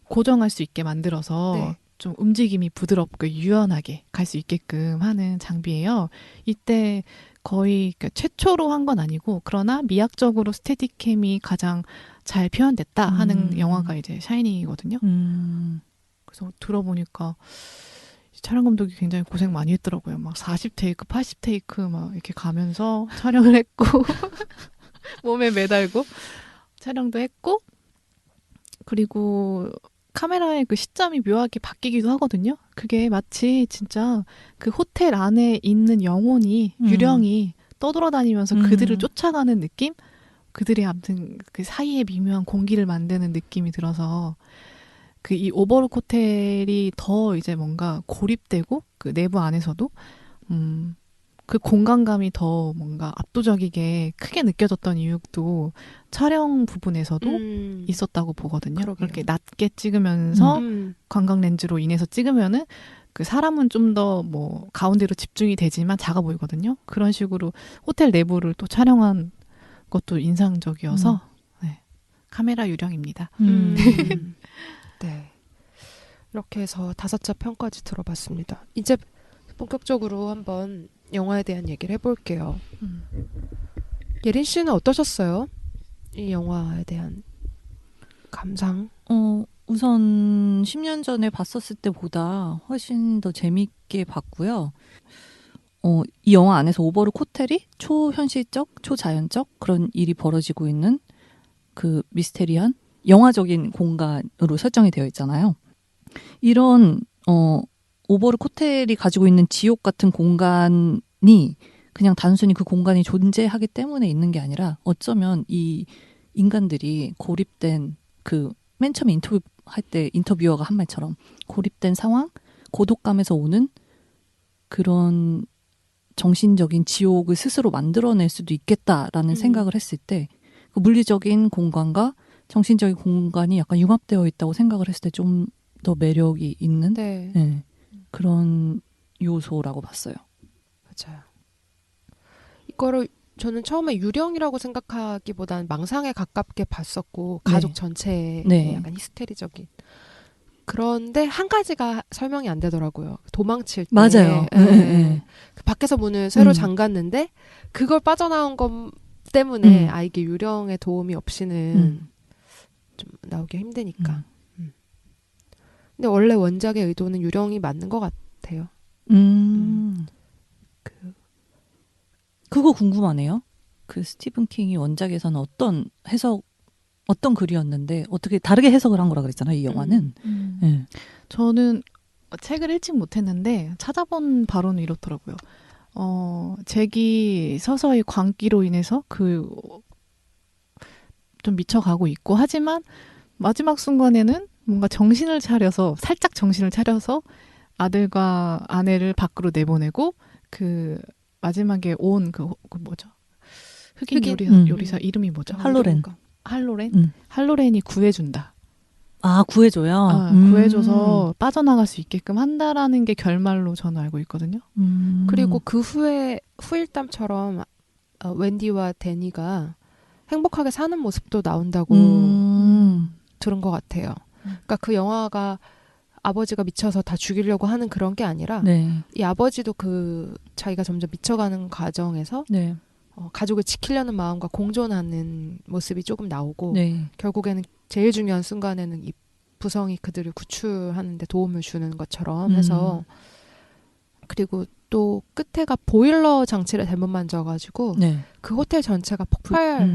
고정할 수 있게 만들어서 네. 좀 움직임이 부드럽고 유연하게 갈 수 있게끔 하는 장비예요. 이때 거의 최초로 한 건 아니고 그러나 미학적으로 스테디캠이 가장 잘 표현됐다 하는 영화가 이제 샤이닝이거든요. 그래서 들어보니까 촬영 감독이 굉장히 고생 많이 했더라고요. 막 40테이크, 80테이크 막 이렇게 가면서 촬영을 했고 몸에 매달고 촬영도 했고 그리고 카메라의 그 시점이 묘하게 바뀌기도 하거든요. 그게 마치 진짜 그 호텔 안에 있는 영혼이 유령이 떠돌아다니면서 그들을 쫓아가는 느낌? 그들의 아무튼 그 사이에 미묘한 공기를 만드는 느낌이 들어서 그 이 오버룩 호텔이 더 이제 뭔가 고립되고 그 내부 안에서도 그 공간감이 더 뭔가 압도적이게 크게 느껴졌던 이유도 촬영 부분에서도 있었다고 보거든요. 그러게요. 그렇게 낮게 찍으면서 관광 렌즈로 인해서 찍으면은 그 사람은 좀 더 뭐 가운데로 집중이 되지만 작아 보이거든요. 그런 식으로 호텔 내부를 또 촬영한 것도 인상적이어서 네. 카메라 유령입니다. 네. 이렇게 해서 5차 평까지 들어봤습니다. 이제 본격적으로 한번 영화에 대한 얘기를 해볼게요. 예린 씨는 어떠셨어요? 이 영화에 대한 감상? 우선 10년 전에 봤었을 때보다 훨씬 더 재밌게 봤고요. 이 영화 안에서 오버룩 호텔이 초현실적, 초자연적 그런 일이 벌어지고 있는 그 미스테리한 영화적인 공간으로 설정이 되어 있잖아요. 이런 오버룩 호텔이 가지고 있는 지옥 같은 공간이 그냥 단순히 그 공간이 존재하기 때문에 있는 게 아니라 어쩌면 이 인간들이 고립된 그 맨 처음에 인터뷰할 때 인터뷰어가 한 말처럼 고립된 상황, 고독감에서 오는 그런 정신적인 지옥을 스스로 만들어낼 수도 있겠다라는 생각을 했을 때 그 물리적인 공간과 정신적인 공간이 약간 융합되어 있다고 생각을 했을 때 좀 더 매력이 있는 네. 네, 그런 요소라고 봤어요. 맞아요. 이거를 저는 처음에 유령이라고 생각하기보다는 망상에 가깝게 봤었고 네. 가족 전체에 네. 약간 히스테리적인. 그런데 한 가지가 설명이 안 되더라고요. 도망칠 때. 맞아요. 예. 네. 밖에서 문을 새로 잠갔는데 그걸 빠져나온 것 때문에 이게 유령의 도움이 없이는 좀 나오기 힘드니까. 근데 원래 원작의 의도는 유령이 맞는 것 같아요. 그거 궁금하네요. 그 스티븐 킹이 원작에서는 어떤 글이었는데 어떻게 다르게 해석을 한 거라 그랬잖아요. 이 영화는. 네. 저는 책을 읽지 못했는데 찾아본 바로는 이렇더라고요. 잭이 서서히 광기로 인해서 좀 미쳐가고 있고 하지만 마지막 순간에는 뭔가 살짝 정신을 차려서 아들과 아내를 밖으로 내보내고 그 마지막에 온 그 뭐죠? 흑인 요리사 이름이 뭐죠? 할로렌. 할로렌이 구해준다. 아, 구해줘요? 구해줘서 빠져나갈 수 있게끔 한다라는 게 결말로 저는 알고 있거든요. 그리고 그 후에 후일담처럼 웬디와 데니가 행복하게 사는 모습도 나온다고 들은 것 같아요. 그러니까 그 영화가 아버지가 미쳐서 다 죽이려고 하는 그런 게 아니라 네. 이 아버지도 그 자기가 점점 미쳐가는 과정에서 네. 가족을 지키려는 마음과 공존하는 모습이 조금 나오고 네. 결국에는 제일 중요한 순간에는 이 부성이 그들을 구출하는 데 도움을 주는 것처럼 해서 그리고 또 끝에가 보일러 장치를 잘못 만져가지고 네. 그 호텔 전체가 폭발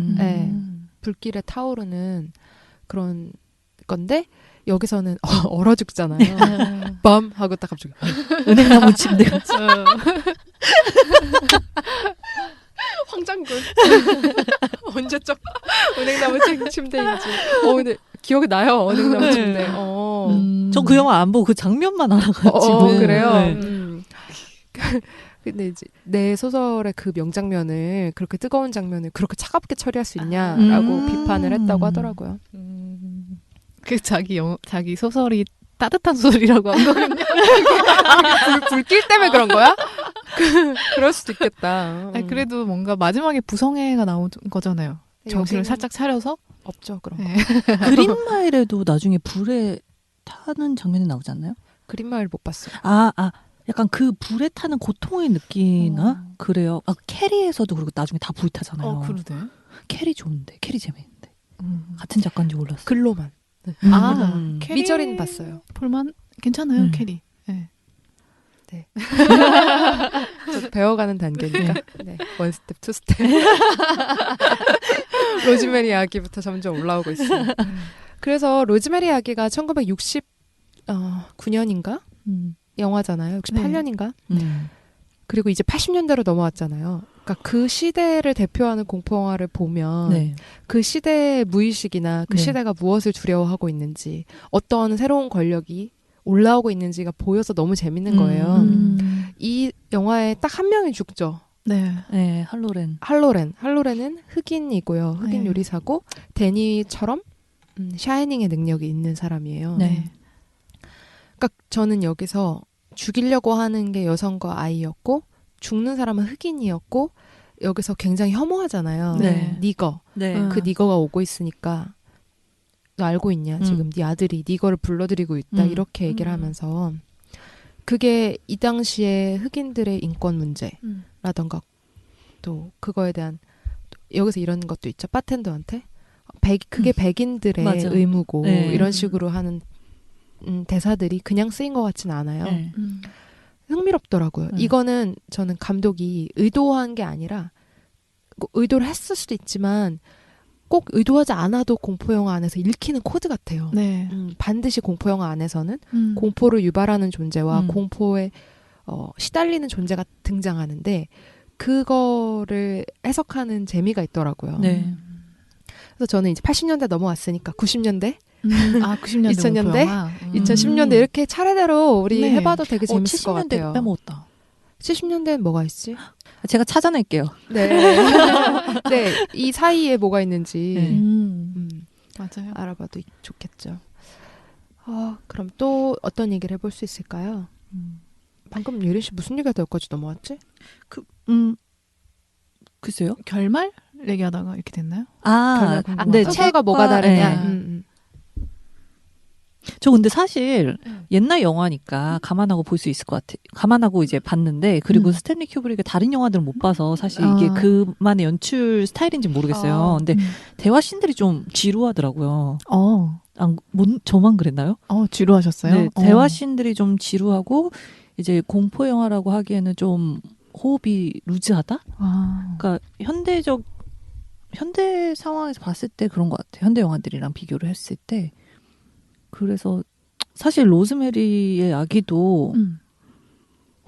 불길에 타오르는 그런 건데 여기서는 얼어 죽잖아요. 밤 하고 딱 갑자기 은행나무 침대가. 황장군 언제적 은행나무 침대인지. 근데 기억이 나요. 은행나무 침대. 전 그 영화 안 보고 그 장면만 알아가지고. 그래요. 네. 근데 이제 내 소설의 그 명장면을 그렇게 뜨거운 장면을 그렇게 차갑게 처리할 수 있냐라고 비판을 했다고 하더라고요. 그 자기 소설이 따뜻한 소설이라고 한 거군요. 불길 때문에 그런 거야? 그럴 수도 있겠다. 아니, 그래도 뭔가 마지막에 부성애가 나온 거잖아요. 정신을 여기는 살짝 차려서. 없죠 그런 거. 네. 그린마일에도 나중에 불에 타는 장면이 나오지 않나요? 그린마일 못 봤어요. 약간 그 불에 타는 고통을 느끼나? 그래요. 캐리에서도 그리고 나중에 다 불이 타잖아요. 그러네. 캐리 좋은데, 캐리 재밌는데. 같은 작가인지 몰랐어요. 글로만. 캐리 미저린 봤어요. 볼만 괜찮아요, 캐리. 네. 저 배워가는 단계니까. 네. 원 스텝, 투 스텝. 로즈메리 아기부터 점점 올라오고 있어요. 그래서 로즈메리 아기가 1969년인가? 영화잖아요. 68년인가? 그리고 이제 80년대로 넘어왔잖아요. 그러니까 그 시대를 대표하는 공포 영화를 보면 네. 그 시대의 무의식이나 그 네. 시대가 무엇을 두려워하고 있는지 어떤 새로운 권력이 올라오고 있는지가 보여서 너무 재밌는 거예요. 이 영화에 딱 한 명이 죽죠. 네. 네, 할로렌. 할로렌은 흑인이고요. 흑인 네. 요리사고 데니처럼 샤이닝의 능력이 있는 사람이에요. 네. 그러니까 저는 여기서 죽이려고 하는 게 여성과 아이였고 죽는 사람은 흑인이었고 여기서 굉장히 혐오하잖아요. 네. 니거. 네. 음. 그 니거가 오고 있으니까 너 알고 있냐? 지금 네 아들이 니거를 불러들이고 있다. 이렇게 얘기를 하면서 그게 이 당시에 흑인들의 인권 문제라던가 또 그거에 대한 여기서 이런 것도 있죠. 바텐더한테 그게 백인들의 맞아. 의무고 네. 이런 식으로 하는 대사들이 그냥 쓰인 것 같지는 않아요. 네. 흥미롭더라고요. 이거는 저는 감독이 의도한 게 아니라 의도를 했을 수도 있지만 꼭 의도하지 않아도 공포영화 안에서 읽히는 코드 같아요. 네. 반드시 공포영화 안에서는 공포를 유발하는 존재와 공포에 시달리는 존재가 등장하는데 그거를 해석하는 재미가 있더라고요. 네. 그래서 저는 이제 80년대 넘어왔으니까 90년대 90년대 2000년대? 2010년대 이렇게 차례대로 우리 네. 해봐도 되게 재밌을 것 70년대 같아요. 빼먹었다. 70년대엔 뭐가 있지? 제가 찾아낼게요. 네. 네. 이 사이에 뭐가 있는지 네. 맞아요. 알아봐도 좋겠죠. 그럼 또 어떤 얘기를 해볼 수 있을까요? 방금 예린 씨 무슨 얘기가 여기까지 넘어왔지? 글쎄요. 결말 얘기하다가 이렇게 됐나요? 네, 책과 뭐가 다르냐? 네. 저 근데 사실 옛날 영화니까 감안하고 볼 수 있을 것 같아요. 감안하고 이제 봤는데 그리고 스탠리 큐브릭의 다른 영화들은 못 봐서 사실 이게 그만의 연출 스타일인지 모르겠어요. 근데 대화 씬들이 좀 지루하더라고요. 저만 그랬나요? 지루하셨어요? 네, 대화 씬들이 좀 지루하고 이제 공포 영화라고 하기에는 좀 호흡이 루즈하다? 그러니까 현대 상황에서 봤을 때 그런 것 같아요. 현대 영화들이랑 비교를 했을 때. 그래서 사실 로즈메리의 아기도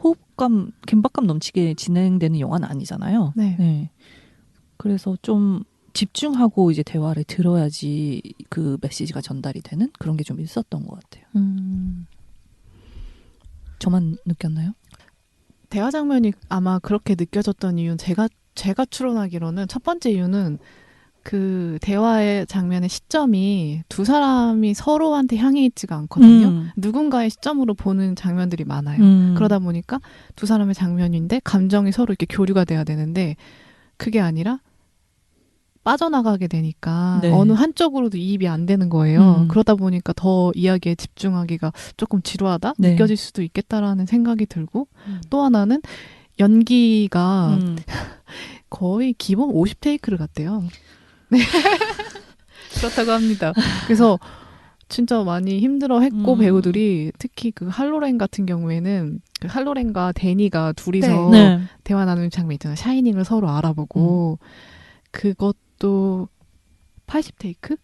호흡감, 긴박감 넘치게 진행되는 영화는 아니잖아요. 네. 그래서 좀 집중하고 이제 대화를 들어야지 그 메시지가 전달이 되는 그런 게 좀 있었던 것 같아요. 저만 느꼈나요? 대화 장면이 아마 그렇게 느껴졌던 이유는 제가 추론하기로는 첫 번째 이유는 그 대화의 장면의 시점이 두 사람이 서로한테 향해 있지가 않거든요. 누군가의 시점으로 보는 장면들이 많아요. 그러다 보니까 두 사람의 장면인데 감정이 서로 이렇게 교류가 돼야 되는데 그게 아니라 빠져나가게 되니까 네. 어느 한쪽으로도 이입이 안 되는 거예요. 그러다 보니까 더 이야기에 집중하기가 조금 지루하다 네. 느껴질 수도 있겠다라는 생각이 들고 또 하나는 연기가 거의 기본 50테이크를 갔대요. 네. 그렇다고 합니다. 그래서 진짜 많이 힘들어했고 배우들이 특히 그 할로렌 같은 경우에는 그 할로렌과 데니가 둘이서 대화 나누는 장면 있잖아요. 샤이닝을 서로 알아보고 그것도 80테이크?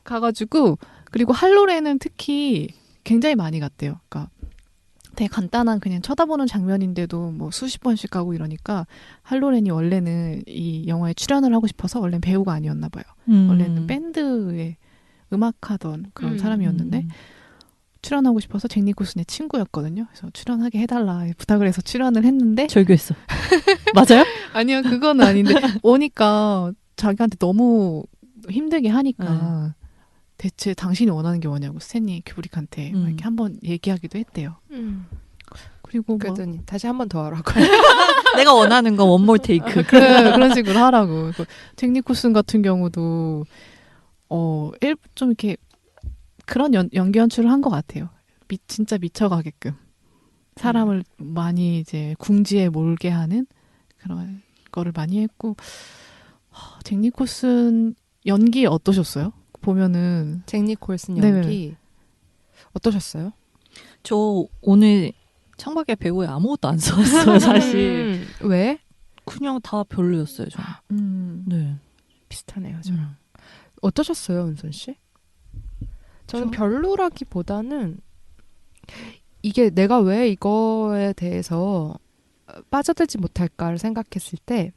가가지고 그리고 할로렌은 특히 굉장히 많이 갔대요. 그러니까 되게 간단한 그냥 쳐다보는 장면인데도 뭐 수십 번씩 가고 이러니까 할로렌이 원래는 이 영화에 출연을 하고 싶어서 원래는 배우가 아니었나 봐요. 원래는 밴드에 음악하던 그런 사람이었는데 출연하고 싶어서 잭 니콜슨의 친구였거든요. 그래서 출연하게 해달라 부탁을 해서 출연을 했는데 절교했어. 맞아요? 아니요, 그건 아닌데 오니까 자기한테 너무 힘들게 하니까 대체 당신이 원하는 게 뭐냐고 스탠리 큐브릭한테 막 이렇게 한번 얘기하기도 했대요. 그리고 뭐 그랬더니 다시 한 번 더 하라고. 내가 원하는 건 원몰 테이크. 그런 식으로 하라고. 잭 니콜슨 같은 경우도 좀 이렇게 그런 연기 연출을 한 것 같아요. 진짜 미쳐가게끔 사람을 많이 이제 궁지에 몰게 하는 그런 거를 많이 했고 잭 니콜슨 연기 어떠셨어요? 보면은 잭 니콜슨 네. 연기 어떠셨어요? 저 오늘 창밖에 배우에 아무것도 안 써왔어요, 사실. 왜? 그냥 다 별로였어요, 저는. 네. 비슷하네요, 저랑. 어떠셨어요, 은선 씨? 저는 별로라기보다는 이게 내가 왜 이거에 대해서 빠져들지 못할까를 생각했을 때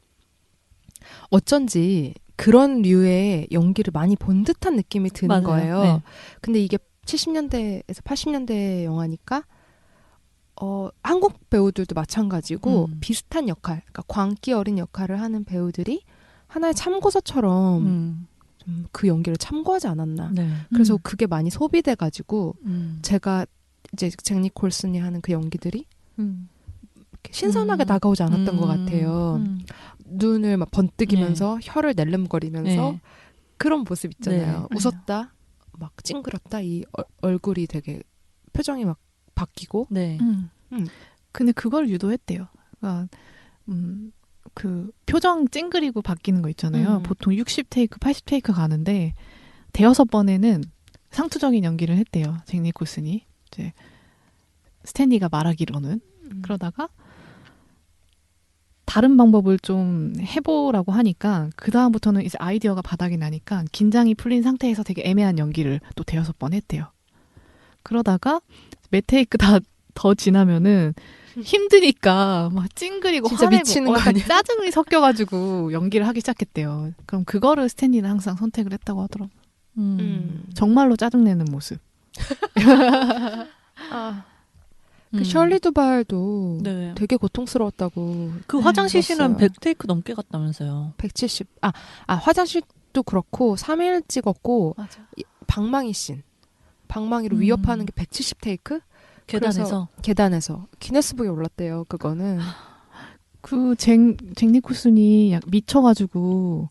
어쩐지 그런 류의 연기를 많이 본 듯한 느낌이 드는 맞아요. 거예요. 네. 근데 이게 70년대에서 80년대 영화니까 한국 배우들도 마찬가지고 비슷한 역할, 그러니까 광기 어린 역할을 하는 배우들이 하나의 참고서처럼 좀 그 연기를 참고하지 않았나. 네. 그래서 그게 많이 소비돼가지고 제가 이제 잭 니콜슨이 하는 그 연기들이 이렇게 신선하게 다가오지 않았던 것 같아요. 눈을 막 번뜩이면서 혀를 낼름거리면서 네. 그런 모습 있잖아요. 네. 웃었다, 막 찡그렸다, 이 얼굴이 되게 표정이 막 바뀌고. 네. 근데 그걸 유도했대요. 그러니까 그 표정 찡그리고 바뀌는 거 있잖아요. 보통 60테이크, 80테이크 가는데 대여섯 번에는 상투적인 연기를 했대요. 잭 니콜슨이. 이제 스탠리가 말하기로는. 그러다가 다른 방법을 좀 해보라고 하니까 그 다음부터는 이제 아이디어가 바닥이 나니까 긴장이 풀린 상태에서 되게 애매한 연기를 또 대여섯 번 했대요. 그러다가 몇 테이크 다 더 지나면은 힘드니까 막 찡그리고 진짜 화내고 미치는 거 약간 아니야? 짜증이 섞여가지고 연기를 하기 시작했대요. 그럼 그거를 스탠리는 항상 선택을 했다고 하더라고요. 정말로 짜증내는 모습. 그 셜리 두발도 네. 되게 고통스러웠다고. 그 화장실 씬은 들었어요. 100테이크 넘게 갔다면서요. 170. 화장실도 그렇고 3일 찍었고 맞아. 방망이 씬. 방망이로 위협하는 게 170테이크? 계단에서. 계단에서. 기네스북에 올랐대요, 그거는. 잭 니콜슨이 약 미쳐가지고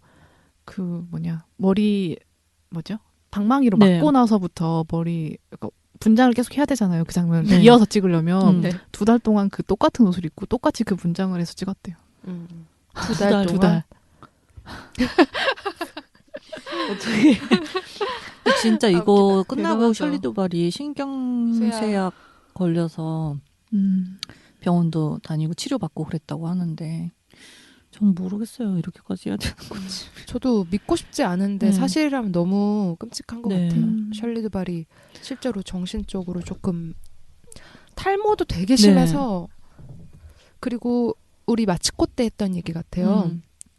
머리 방망이로 네. 맞고 나서부터 머리 그러니까 분장을 계속 해야 되잖아요. 그 장면 네. 이어서 찍으려면 네. 2달 동안 그 똑같은 옷을 입고 똑같이 그 분장을 해서 찍었대요. 두 달 두 동안. 달. 어떻게? 진짜 이거 끝나고 대단하죠. 셜리 두발이 신경쇠약 걸려서 병원도 다니고 치료받고 그랬다고 하는데 전 모르겠어요. 이렇게까지 해야 되는 건지. 저도 믿고 싶지 않은데 사실이라면 너무 끔찍한 것 네. 같아요. 셜리 두발이 실제로 정신적으로 조금 탈모도 되게 심해서 그리고 우리 마치코 때 했던 얘기 같아요.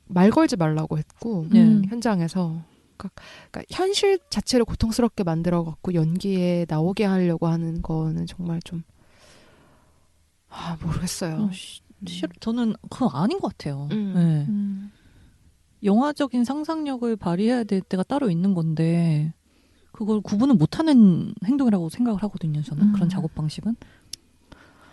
말 걸지 말라고 했고 현장에서 그러니까 현실 자체를 고통스럽게 만들어 갖고 연기에 나오게 하려고 하는 거는 정말 좀 모르겠어요. 저는 그건 아닌 것 같아요. 네. 영화적인 상상력을 발휘해야 될 때가 따로 있는 건데 그걸 구분을 못하는 행동이라고 생각을 하거든요. 저는 그런 작업 방식은.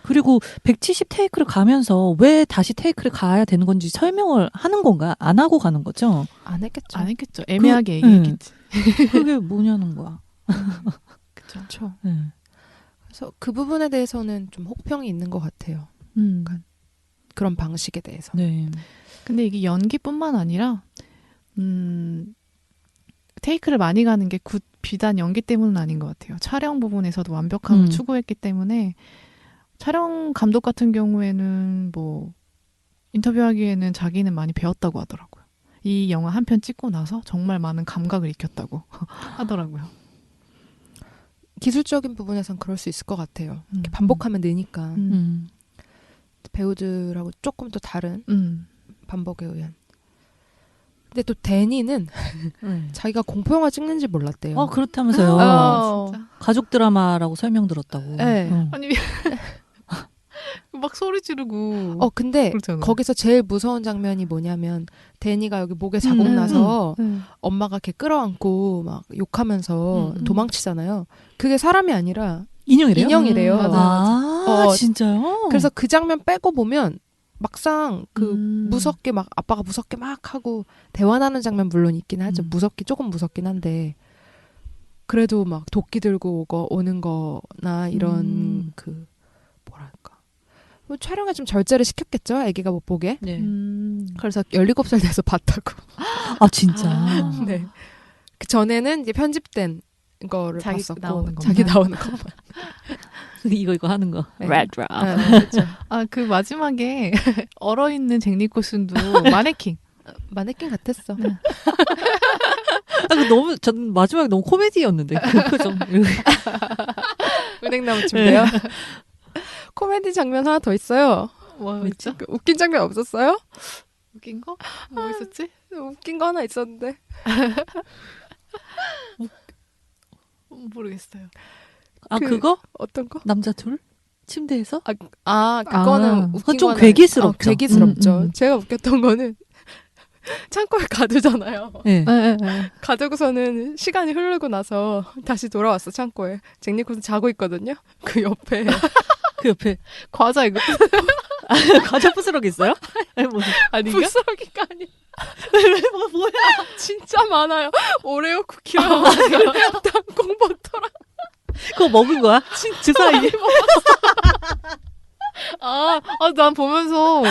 그리고 170 테이크를 가면서 왜 다시 테이크를 가야 되는 건지 설명을 하는 건가? 안 하고 가는 거죠? 안 했겠죠. 안 했겠죠. 애매하게 얘기했겠지. 그게 뭐냐는 거야. 그렇죠. 네. 그래서 그 부분에 대해서는 좀 혹평이 있는 것 같아요. 그런 방식에 대해서. 네. 근데 이게 연기뿐만 아니라 테이크를 많이 가는 게 비단 연기 때문은 아닌 것 같아요. 촬영 부분에서도 완벽함을 추구했기 때문에 촬영 감독 같은 경우에는 뭐 인터뷰하기에는 자기는 많이 배웠다고 하더라고요. 이 영화 한 편 찍고 나서 정말 많은 감각을 익혔다고 하더라고요. 기술적인 부분에선 그럴 수 있을 것 같아요. 이렇게 반복하면 느니까 배우들하고 조금 또 다른 반복에 의한. 근데 또 데니는 자기가 공포영화 찍는지 몰랐대요. 그렇다면서요. 진짜. 가족 드라마라고 설명 들었다고. 네. 아니 막 소리 지르고. 근데 그렇잖아요. 거기서 제일 무서운 장면이 뭐냐면 데니가 여기 목에 자국 나서 엄마가 이렇게 끌어안고 막 욕하면서 도망치잖아요. 그게 사람이 아니라 인형이래요? 인형이래요. 맞아. 진짜요? 그래서 그 장면 빼고 보면 막상 그 무섭게 막 아빠가 무섭게 막 하고 대화하는 장면 물론 있긴 하죠. 조금 무섭긴 한데 그래도 막 도끼 들고 오는 거나 이런 그 뭐랄까 뭐 촬영에 좀 절제를 시켰겠죠. 아기가 못 보게. 네. 그래서 17살 돼서 봤다고. 진짜. 네. 그 전에는 이제 편집된 거를 자기 봤었고 나오는 것만. 자기 나오는 거. 이거 하는 거. 네. Red Drop. 그렇죠. 그 마지막에 얼어있는 잭 니콜슨도 마네킹. 마네킹 같았어. 전 마지막에 너무 코미디였는데 그 표정. 은행나무 침대요. 코미디 장면 하나 더 있어요. 뭐 있죠? 웃긴 장면 없었어요? 웃긴 거? 뭐 있었지? 웃긴 거 하나 있었는데. 모르겠어요. 그거? 어떤 거? 남자 둘? 침대에서? 그거는 웃긴 좀 거는 괴기스럽죠. 괴기스럽죠. 제가 웃겼던 거는 창고에 가두잖아요. 네. 가두고서는 시간이 흐르고 나서 다시 돌아왔어 창고에. 잭 니콜슨 자고 있거든요. 그 옆에 그 옆에 과자 이거. 과자 부스러기 있어요? 아닌가? 부스러기가 아니야. 뭐야? 진짜 많아요. 오레오 쿠키랑 땅콩 버터랑. 그거 먹은 거야? 그 사이에? 난 보면서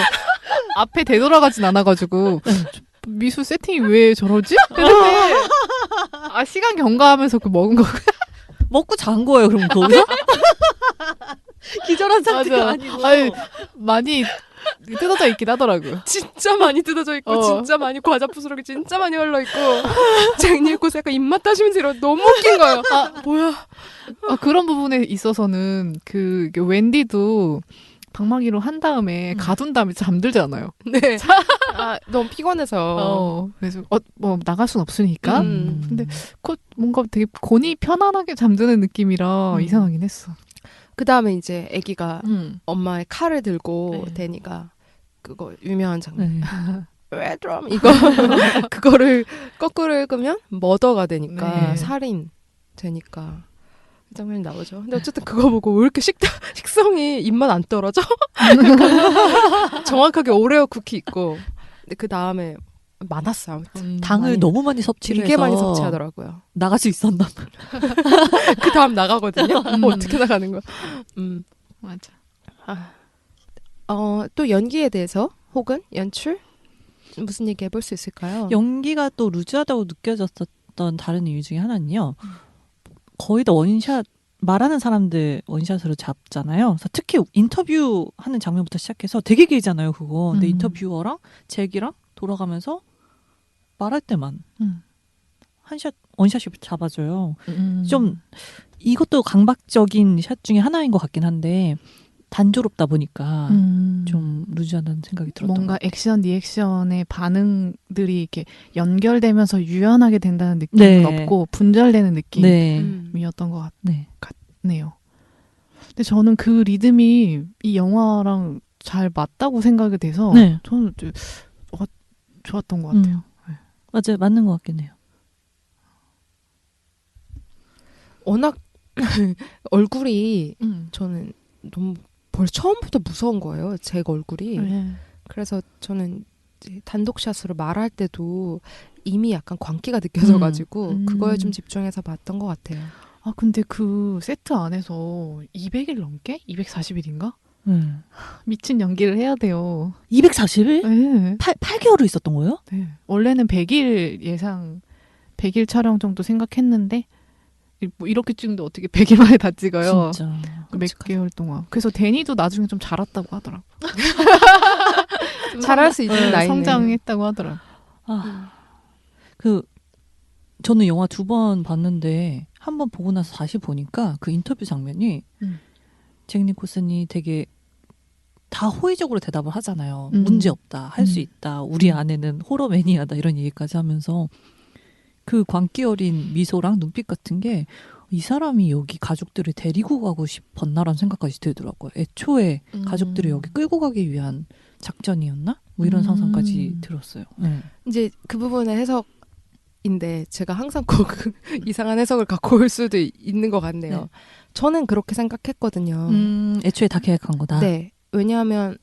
앞에 되돌아가진 않아가지고 미술 세팅이 왜 저러지? 했는데 시간 경과하면서 그 먹은 거. 먹고 잔 거예요, 그럼 거기서? 기절한 상태가 아니고. 아니, 많이 뜯어져 있긴 하더라고요. 진짜 많이 뜯어져 있고 진짜 많이 과자 부스러기 진짜 많이 흘러 있고 잭 니콜슨 약간 입맛 따시면서 이러 너무 웃긴 거예요. 뭐야? 그런 부분에 있어서는 그 웬디도 방망이로 한 다음에 가둔 다음에 잠들잖아요. 네. 너무 피곤해서. 그래서 뭐 나갈 순 없으니까. 음. 근데 뭔가 되게 곤히 편안하게 잠드는 느낌이라 이상하긴 했어. 그 다음에 이제 아기가 엄마의 칼을 들고 네. 데니가 그거 유명한 장면. 네. 레드럼 이거 그거를 거꾸로 읽으면 머더가 되니까 네. 살인 되니까 그 장면이 나오죠. 근데 어쨌든 그거 보고 왜 이렇게 식성이 입맛 안 떨어져? 정확하게 오레오 쿠키 있고. 근데 그 다음에 많았어요. 당을 너무 많이 섭취를 되게 해서 많이 섭취하더라고요. 나갈 수 있었나 봐. 그 다음 나가거든요. 어떻게 나가는 거야? 맞아. 또 연기에 대해서 혹은 연출 무슨 얘기 해볼 수 있을까요? 연기가 또 루즈하다고 느껴졌었던 다른 이유 중에 하나는요. 거의 다 원샷 말하는 사람들 원샷으로 잡잖아요. 그래서 특히 인터뷰 하는 장면부터 시작해서 되게 길잖아요, 그거. 근데 인터뷰어랑 잭이랑 돌아가면서 말할 때만 원샷이 잡아줘요. 좀 이것도 강박적인 샷 중에 하나인 것 같긴 한데 단조롭다 보니까 좀 루즈하다는 생각이 들었던 뭔가 것 같아요. 액션 리액션의 반응들이 이렇게 연결되면서 유연하게 된다는 느낌은 네. 없고 분절되는 네. 느낌이었던 것 네. 같네요. 근데 저는 그 리듬이 이 영화랑 잘 맞다고 생각이 돼서 네. 저는 좋았던 것 같아요. 맞아요. 맞는 것 같긴 해요. 워낙 얼굴이 저는 너무 벌써 처음부터 무서운 거예요. 제 얼굴이. 네. 그래서 저는 이제 단독샷으로 말할 때도 이미 약간 광기가 느껴져가지고 그거에 좀 집중해서 봤던 것 같아요. 근데 그 세트 안에서 200일 넘게? 240일인가? 미친 연기를 해야 돼요. 240일? 네. 8개월을 있었던 거예요? 네. 원래는 100일 촬영 정도 생각했는데 뭐 이렇게 찍는데 어떻게 100일 만에 다 찍어요. 진짜. 몇 개월 동안. 그래서 데니도 나중에 좀 자랐다고 하더라고. 잘할 수 있는 나이네. 성장했다고 하더라고. 그 저는 영화 2번 봤는데 한 번 보고 나서 다시 보니까 그 인터뷰 장면이 잭 니콜슨이 되게 다 호의적으로 대답을 하잖아요. 문제 없다, 할 수 있다, 우리 아내는 호러 매니아다 이런 얘기까지 하면서 그 광기 어린 미소랑 눈빛 같은 게 이 사람이 여기 가족들을 데리고 가고 싶었나라는 생각까지 들더라고요. 애초에 가족들을 여기 끌고 가기 위한 작전이었나? 뭐 이런 상상까지 들었어요. 네. 이제 그 부분의 해석인데 제가 항상 꼭 이상한 해석을 갖고 올 수도 있는 것 같네요. 네. 저는 그렇게 생각했거든요. 애초에 다 계획한 거다. 네. 왜냐하면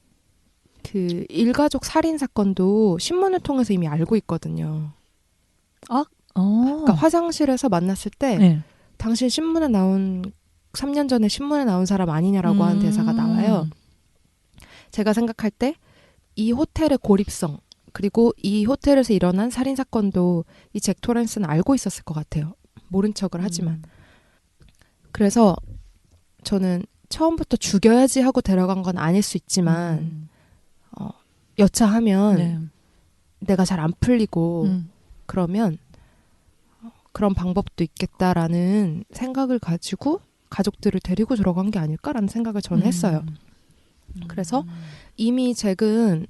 그 일가족 살인 사건도 신문을 통해서 이미 알고 있거든요. 그러니까 화장실에서 만났을 때 네. 당신 신문에 나온 3년 전에 신문에 나온 사람 아니냐라고 하는 대사가 나와요. 제가 생각할 때 이 호텔의 고립성 그리고 이 호텔에서 일어난 살인 사건도 이 잭 토렌스는 알고 있었을 것 같아요. 모른 척을 하지만. 그래서 저는 처음부터 죽여야지 하고 데려간 건 아닐 수 있지만 여차하면 네. 내가 잘 안 풀리고 그러면 그런 방법도 있겠다라는 생각을 가지고 가족들을 데리고 들어간 게 아닐까라는 생각을 저는 했어요. 그래서 이미 잭은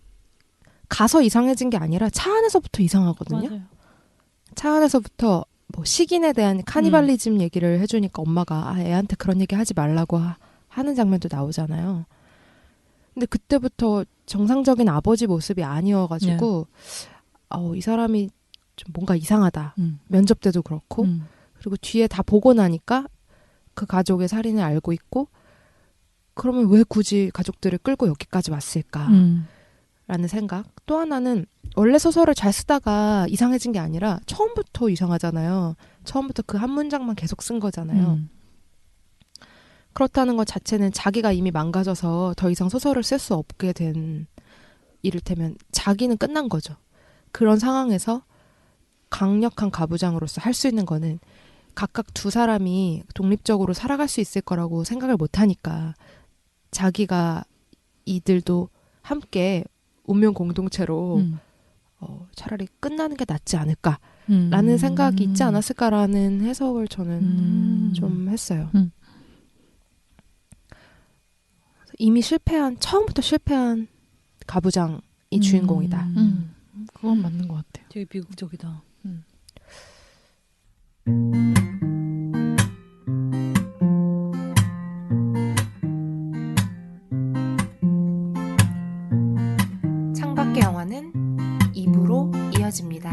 가서 이상해진 게 아니라 차 안에서부터 이상하거든요. 맞아요. 차 안에서부터 뭐 식인에 대한 카니발리즘 얘기를 해주니까 엄마가 애한테 그런 얘기 하지 말라고 하는 장면도 나오잖아요. 근데 그때부터 정상적인 아버지 모습이 아니어가지고 이 사람이 좀 뭔가 이상하다. 면접 때도 그렇고 그리고 뒤에 다 보고 나니까 그 가족의 살인을 알고 있고 그러면 왜 굳이 가족들을 끌고 여기까지 왔을까? 라는 생각. 또 하나는 원래 소설을 잘 쓰다가 이상해진 게 아니라 처음부터 이상하잖아요. 처음부터 그 한 문장만 계속 쓴 거잖아요. 그렇다는 것 자체는 자기가 이미 망가져서 더 이상 소설을 쓸 수 없게 된 이를테면 자기는 끝난 거죠. 그런 상황에서 강력한 가부장으로서 할 수 있는 거는 각각 두 사람이 독립적으로 살아갈 수 있을 거라고 생각을 못 하니까 자기가 이들도 함께 운명 공동체로 차라리 끝나는 게 낫지 않을까라는 생각이 있지 않았을까라는 해석을 저는 좀 했어요. 이미 처음부터 실패한 가부장이 주인공이다. 그건 맞는 것 같아요. 되게 비극적이다. 창밖의 영화는 2부로 이어집니다.